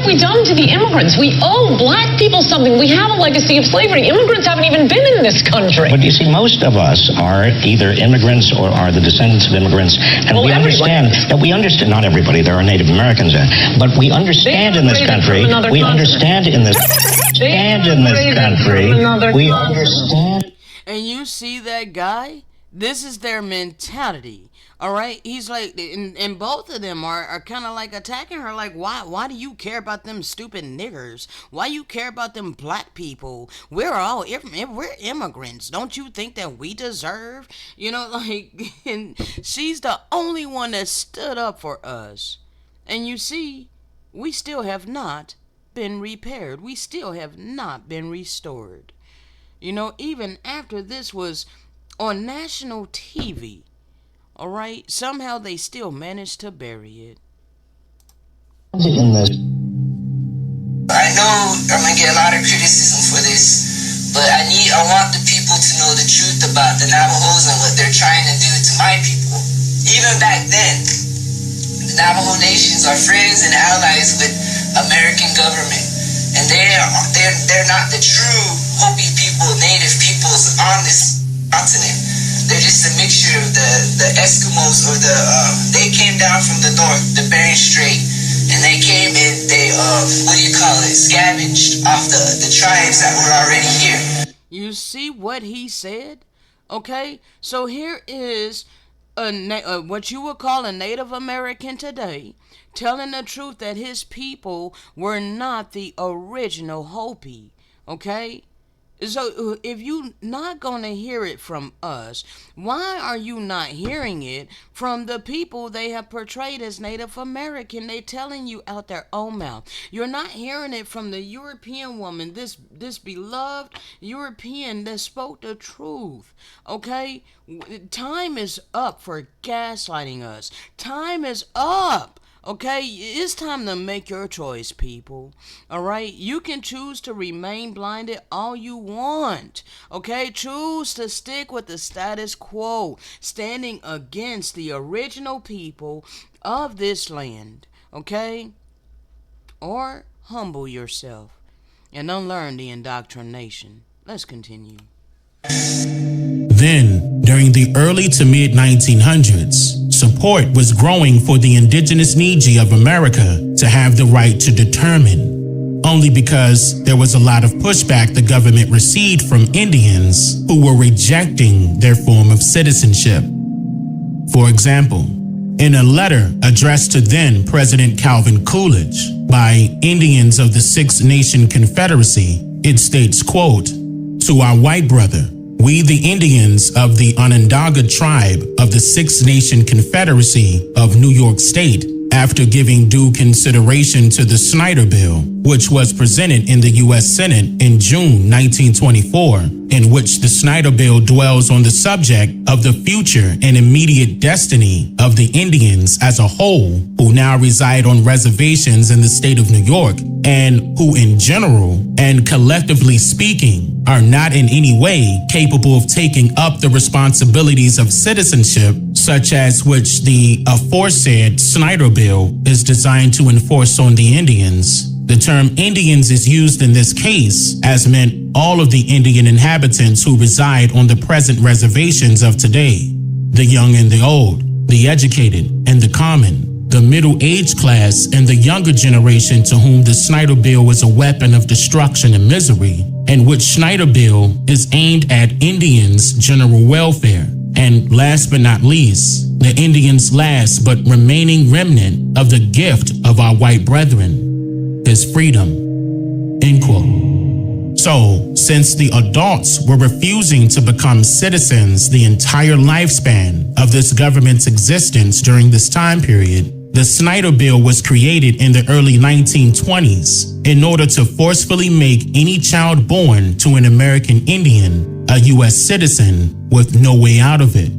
we done to the immigrants? We owe black people something. We have a legacy of slavery. Immigrants haven't even been in this country. But you see, most of us are either immigrants or are the descendants of immigrants, and we understand that not everybody. There are Native Americans in, but we understand in this country. We understand in this. We understand. And you see that guy? This is their mentality, all right? He's like, and both of them are kind of like attacking her, like, why do you care about them stupid niggers? Why you care about them black people? We're immigrants. Don't you think that we deserve, and she's the only one that stood up for us. And you see, we still have not been repaired. We still have not been restored. Even after this was on national TV, all right, somehow they still managed to bury it. I know I'm gonna get a lot of criticism for this, but I want the people to know the truth about the Navajos and what they're trying to do to my people. Even back then, the Navajo nations are friends and allies with American government, and they're not the true Hopi people, native peoples on this continent. They're just a mixture of the Eskimos, or they came down from the north, the Bering Strait, and they came and they scavenged off the tribes that were already here. You see what he said? Okay, so here is what you would call a Native American today, telling the truth that his people were not the original Hopi. Okay. So if you're not going to hear it from us, why are you not hearing it from the people they have portrayed as Native American? They telling you out their own mouth. You're not hearing it from the European woman, this beloved European that spoke the truth. Okay? Time is up for gaslighting us. Time is up. Okay, it's time to make your choice, people. All right, you can choose to remain blinded all you want. Okay, choose to stick with the status quo, standing against the original people of this land. Okay, or humble yourself and unlearn the indoctrination. Let's continue. Then, during the early to mid 1900s, support was growing for the indigenous Niji of America to have the right to determine, only because there was a lot of pushback the government received from Indians who were rejecting their form of citizenship. For example, in a letter addressed to then President Calvin Coolidge by Indians of the Six Nation Confederacy, it states, quote, "To our white brother, we the Indians of the Onondaga tribe of the Six Nation Confederacy of New York State, after giving due consideration to the Snyder Bill, which was presented in the U.S. Senate in June 1924, in which the Snyder Bill dwells on the subject of the future and immediate destiny of the Indians as a whole, who now reside on reservations in the state of New York, and who in general and collectively speaking are not in any way capable of taking up the responsibilities of citizenship, such as which the aforesaid Snyder Bill is designed to enforce on the Indians. The term Indians is used in this case as meant all of the Indian inhabitants who reside on the present reservations of today, the young and the old, the educated and the common, the middle-aged class and the younger generation to whom the Snyder Bill was a weapon of destruction and misery, and which Snyder Bill is aimed at Indians' general welfare. And last but not least, the Indians' last but remaining remnant of the gift of our white brethren, his freedom." End quote. So, since the adults were refusing to become citizens the entire lifespan of this government's existence during this time period, the Snyder Bill was created in the early 1920s in order to forcefully make any child born to an American Indian a U.S. citizen with no way out of it.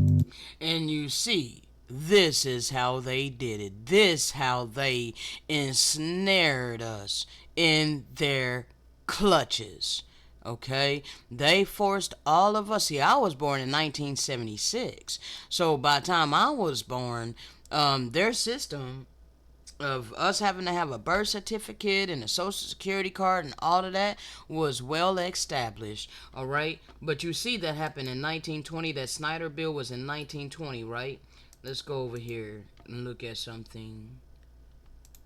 And you see, this is how they did it. This how they ensnared us in their clutches. Okay, they forced all of us. See, I was born in 1976, so by the time I was born, their system of us having to have a birth certificate and a social security card and all of that was well established. All right, but you see that happened in 1920. That Snyder Bill was in 1920, right? Let's go over here and look at something.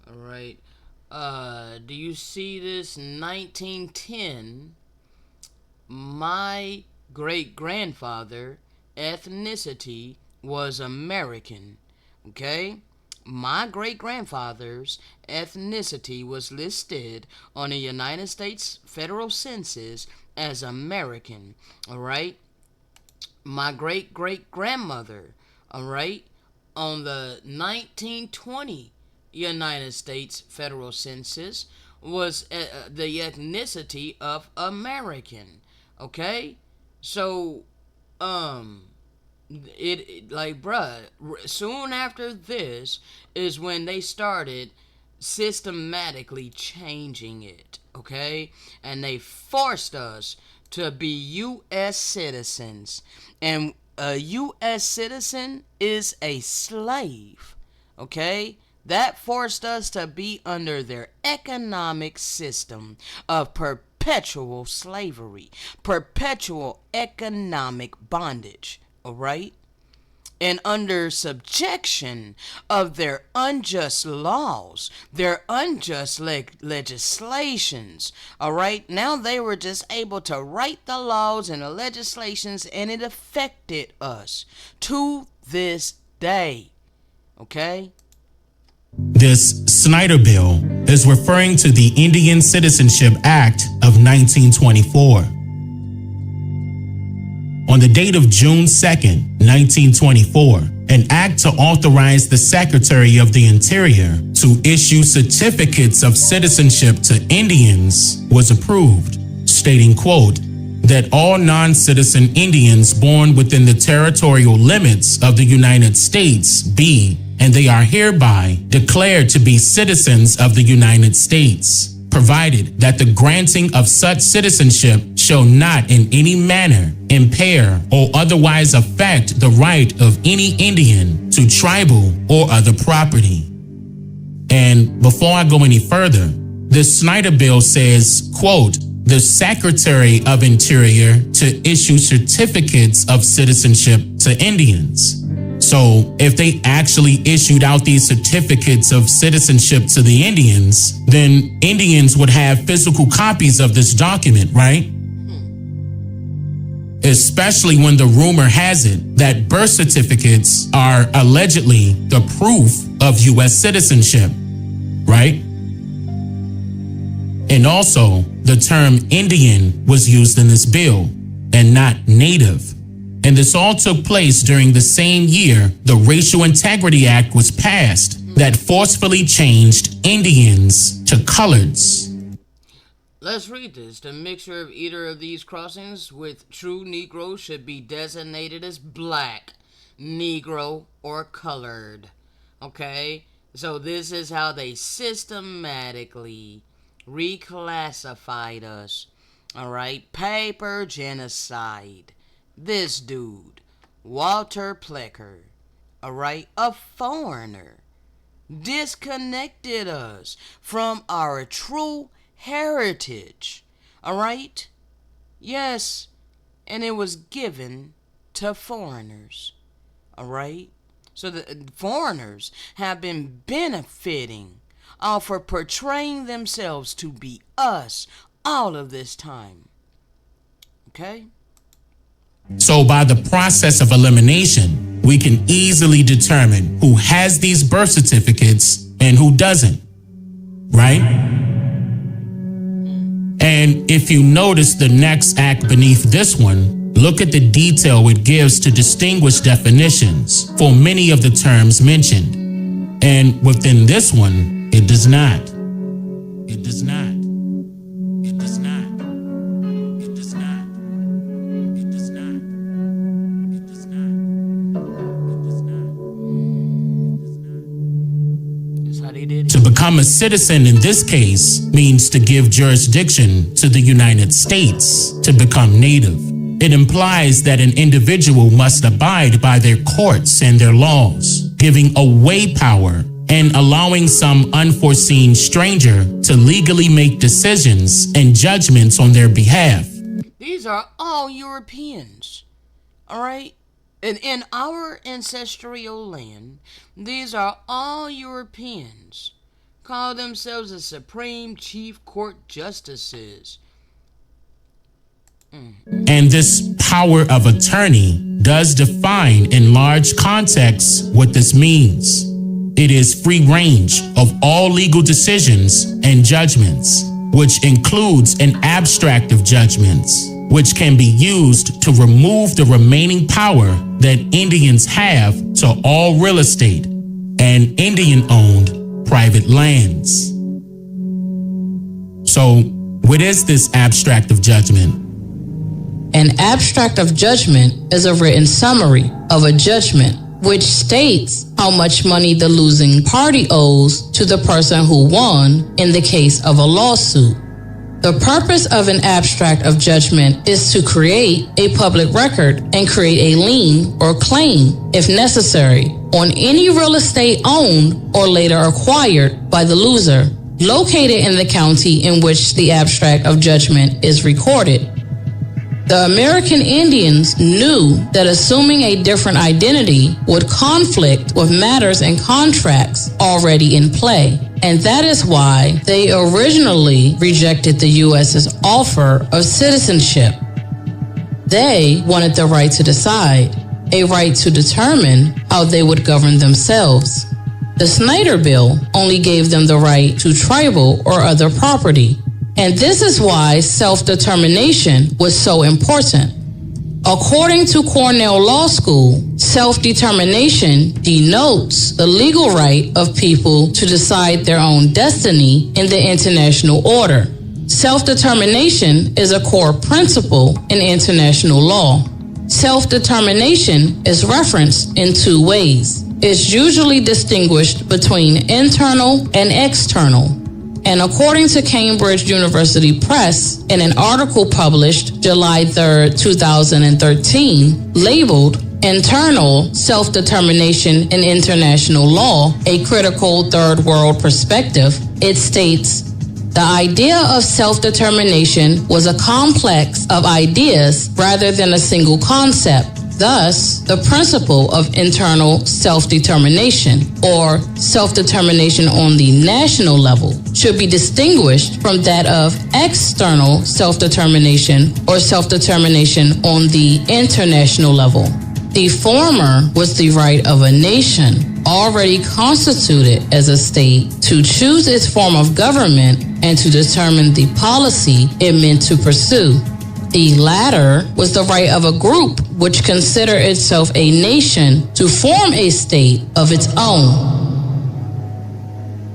All right. Do you see this? 1910. My great-grandfather ethnicity was American. Okay? My great-grandfather's ethnicity was listed on the United States federal census as American. All right? My great-great-grandmother, all right, on the 1920 United States federal census was the ethnicity of American. Okay, so it like bruh, soon after this is when they started systematically changing it. Okay, and they forced us to be U.S. citizens, and a U.S. citizen is a slave. Okay, that forced us to be under their economic system of perpetual slavery, perpetual economic bondage, all right? And under subjection of their unjust laws, their unjust legislations, all right? Now they were just able to write the laws and the legislations, and it affected us to this day, okay? This Snyder Bill is referring to the Indian Citizenship Act of 1924. On the date of June 2nd, 1924, an act to authorize the Secretary of the Interior to issue certificates of citizenship to Indians was approved, stating, quote, that all non-citizen Indians born within the territorial limits of the United States be, and they are hereby declared to be citizens of the United States, provided that the granting of such citizenship shall not in any manner impair or otherwise affect the right of any Indian to tribal or other property. And before I go any further, the Snyder Bill says, quote, the Secretary of Interior to issue certificates of citizenship to Indians. So if they actually issued out these certificates of citizenship to the Indians, then Indians would have physical copies of this document, right? Especially when the rumor has it that birth certificates are allegedly the proof of U.S. citizenship, right? And also, the term Indian was used in this bill and not Native. And this all took place during the same year the Racial Integrity Act was passed that forcefully changed Indians to coloreds. Let's read this. The mixture of either of these crossings with true Negroes should be designated as black, Negro, or colored. Okay? So this is how they systematically reclassified us. Alright? Paper genocide. This dude, Walter Plecker, alright, a foreigner, disconnected us from our true heritage, alright? Yes, and it was given to foreigners, alright? So the foreigners have been benefiting off of portraying themselves to be us all of this time, okay? So by the process of elimination, we can easily determine who has these birth certificates and who doesn't, right? And If you notice the next act beneath this one, look at the detail it gives to distinguish definitions for many of the terms mentioned. And within this one, it does not. It does not. It does not. It does not. It does not. It does not. It does not. That's how they did it. To become a citizen in this case means to give jurisdiction to the United States to become native. It implies that an individual must abide by their courts and their laws, giving away power and allowing some unforeseen stranger to legally make decisions and judgments on their behalf. These are all Europeans, all right? And in our ancestral land, these are all Europeans. Call themselves the Supreme Chief Court Justices. And this power of attorney does define in large contexts what this means. It is free range of all legal decisions and judgments, which includes an abstract of judgments, which can be used to remove the remaining power that Indians have to all real estate and Indian-owned private lands. So, what is this abstract of judgment? An abstract of judgment is a written summary of a judgment which states how much money the losing party owes to the person who won in the case of a lawsuit. The purpose of an abstract of judgment is to create a public record and create a lien or claim, if necessary, on any real estate owned or later acquired by the loser, located in the county in which the abstract of judgment is recorded. The American Indians knew that assuming a different identity would conflict with matters and contracts already in play, and that is why they originally rejected the U.S.'s offer of citizenship. They wanted the right to decide, a right to determine how they would govern themselves. The Snyder Bill only gave them the right to tribal or other property. And this is why self-determination was so important. According to Cornell Law School, self-determination denotes the legal right of people to decide their own destiny in the international order. Self-determination is a core principle in international law. Self-determination is referenced in two ways. It's usually distinguished between internal and external. And according to Cambridge University Press, in an article published July 3, 2013, labeled Internal Self-Determination in International Law, a Critical Third World Perspective, it states, the idea of self-determination was a complex of ideas rather than a single concept. Thus, the principle of internal self-determination, or self-determination on the national level, should be distinguished from that of external self-determination or self-determination on the international level. The former was the right of a nation, already constituted as a state, to choose its form of government and to determine the policy it meant to pursue. The latter was the right of a group which considered itself a nation to form a state of its own.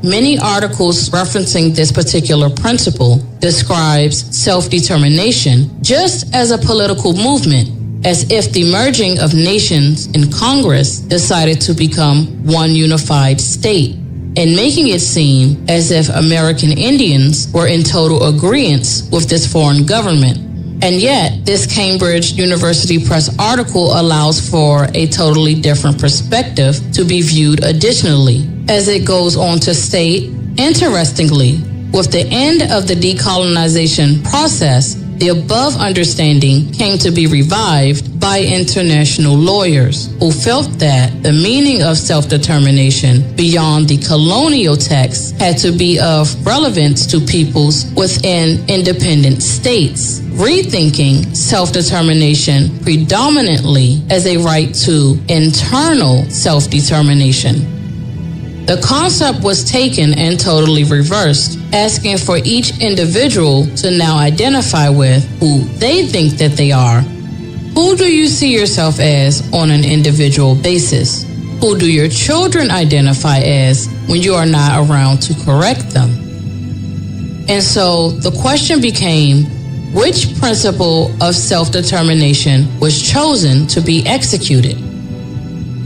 Many articles referencing this particular principle describes self-determination just as a political movement, as if the merging of nations in Congress decided to become one unified state, and making it seem as if American Indians were in total agreement with this foreign government. And yet, this Cambridge University Press article allows for a totally different perspective to be viewed additionally, as it goes on to state, interestingly, with the end of the decolonization process, the above understanding came to be revived by international lawyers who felt that the meaning of self-determination beyond the colonial text had to be of relevance to peoples within independent states, rethinking self-determination predominantly as a right to internal self-determination. The concept was taken and totally reversed, asking for each individual to now identify with who they think that they are. Who do you see yourself as on an individual basis? Who do your children identify as when you are not around to correct them? And so the question became, which principle of self-determination was chosen to be executed?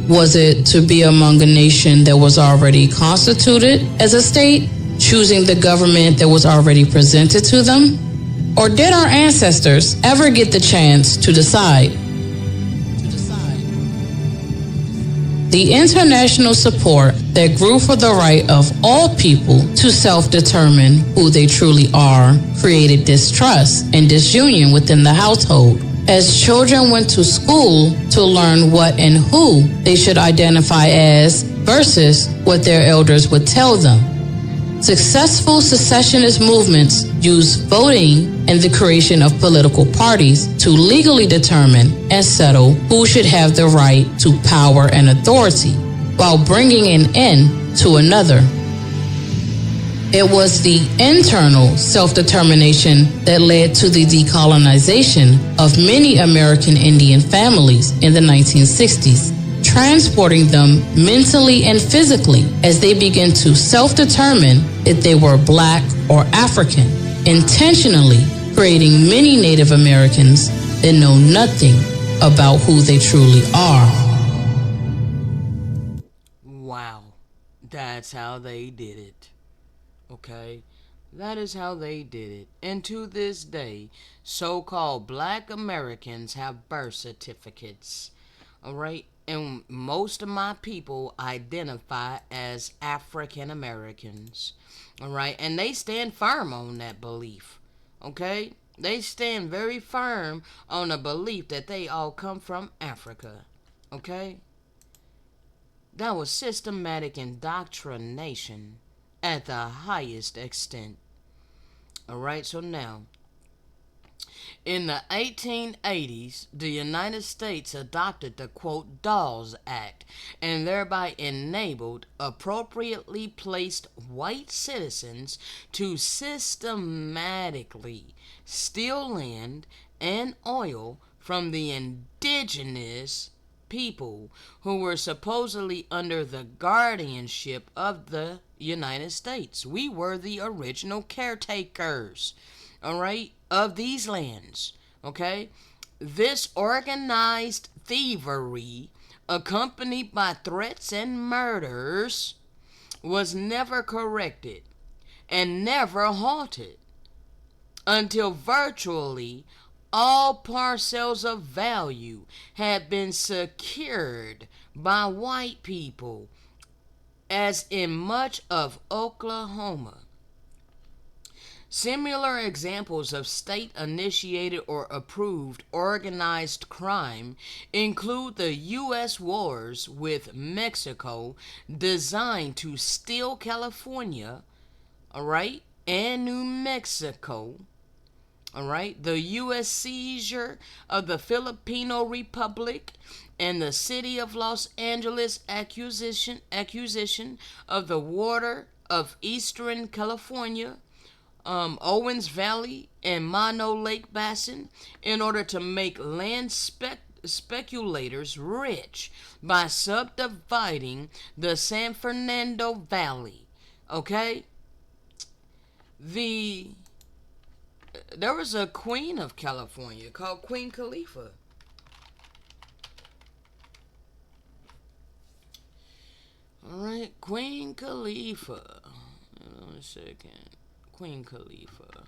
Was it to be among a nation that was already constituted as a state, choosing the government that was already presented to them? Or did our ancestors ever get the chance to decide? The international support that grew for the right of all people to self-determine who they truly are created distrust and disunion within the household, as children went to school to learn what and who they should identify as versus what their elders would tell them. Successful secessionist movements use voting and the creation of political parties to legally determine and settle who should have the right to power and authority, while bringing an end to another. It was the internal self-determination that led to the decolonization of many American Indian families in the 1960s, transporting them mentally and physically as they began to self-determine if they were Black or African, intentionally creating many Native Americans that know nothing about who they truly are. Wow, that's how they did it. Okay, that is how they did it. And to this day, so-called Black Americans have birth certificates. Alright, and most of my people identify as African Americans. Alright, and they stand firm on that belief. Okay, they stand very firm on the belief that they all come from Africa. Okay, that was systematic indoctrination at the highest extent. Alright, so now, in the 1880s, the United States adopted the, quote, Dawes Act, and thereby enabled appropriately placed white citizens to systematically steal land and oil from the indigenous people who were supposedly under the guardianship of the United States. We were the original caretakers, alright, of these lands, okay? This organized thievery, accompanied by threats and murders, was never corrected and never halted until virtually all parcels of value had been secured by white people, as in much of Oklahoma. Similar examples of state-initiated or approved organized crime include the U.S. wars with Mexico designed to steal California, alright, and New Mexico, alright, the U.S. seizure of the Filipino Republic and the city of Los Angeles acquisition of the water of Eastern California, Owens Valley and Mono Lake Basin, in order to make land speculators rich by subdividing the San Fernando Valley. Okay? There was a queen of California called Queen Khalifa. Alright, Queen Khalifa. Hold on a second. Queen Khalifa.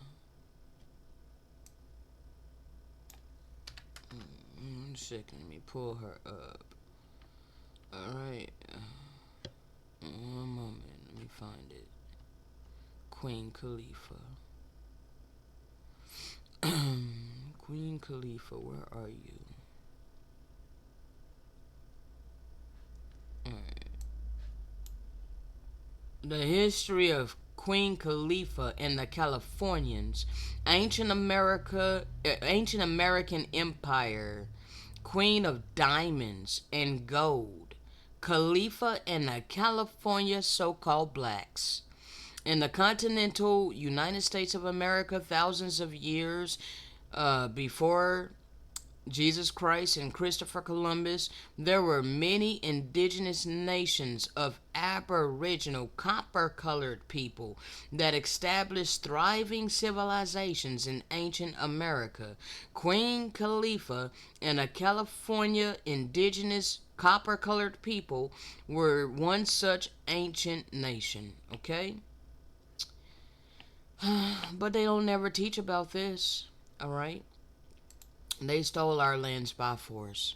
One second, let me pull her up. Alright. One moment, let me find it. Queen Khalifa. Queen Khalifa, where are you? Alright. The history of Queen Khalifa and the Californians, ancient American empire, queen of diamonds and gold, Khalifa and the California so-called blacks. In the continental United States of America, thousands of years before Jesus Christ and Christopher Columbus, there were many indigenous nations of aboriginal copper-colored people that established thriving civilizations in ancient America. Queen Khalifa and the California indigenous copper-colored people were one such ancient nation, okay? But they don't never teach about this, all right? They stole our lands by force.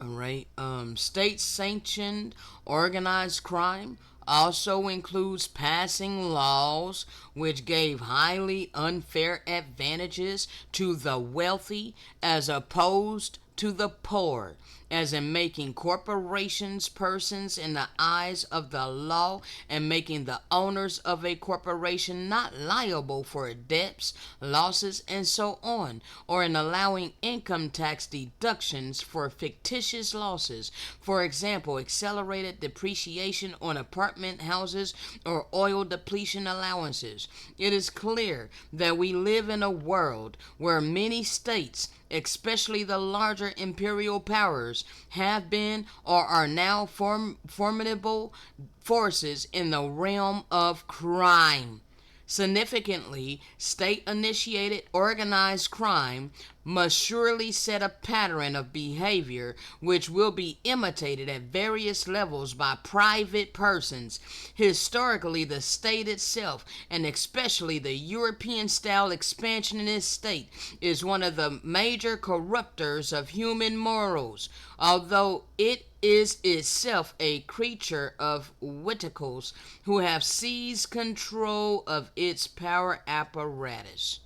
Alright. State sanctioned organized crime also includes passing laws which gave highly unfair advantages to the wealthy as opposed to the poor, as in making corporations persons in the eyes of the law and making the owners of a corporation not liable for debts, losses, and so on, or in allowing income tax deductions for fictitious losses. For example, accelerated depreciation on apartment houses or oil depletion allowances. It is clear that we live in a world where many states, especially the larger imperial powers, have been or are now formidable forces in the realm of crime. Significantly, state-initiated organized crime must surely set a pattern of behavior which will be imitated at various levels by private persons. Historically, the state itself, and especially the European-style expansionist state, is one of the major corruptors of human morals, although it is itself a creature of witticles who have seized control of its power apparatus.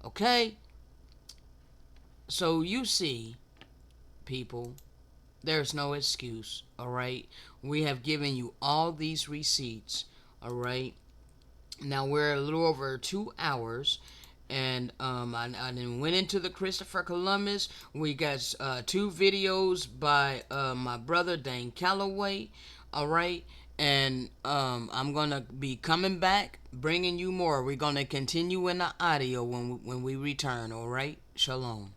Okay? So you see, people, there's no excuse, alright? We have given you all these receipts, alright? Now we're a little over 2 hours, and I then went into the Christopher Columbus. We got 2 videos by my brother Dane Calloway, alright? And I'm gonna be coming back, bringing you more. We're gonna continue in the audio when we return, alright? Shalom.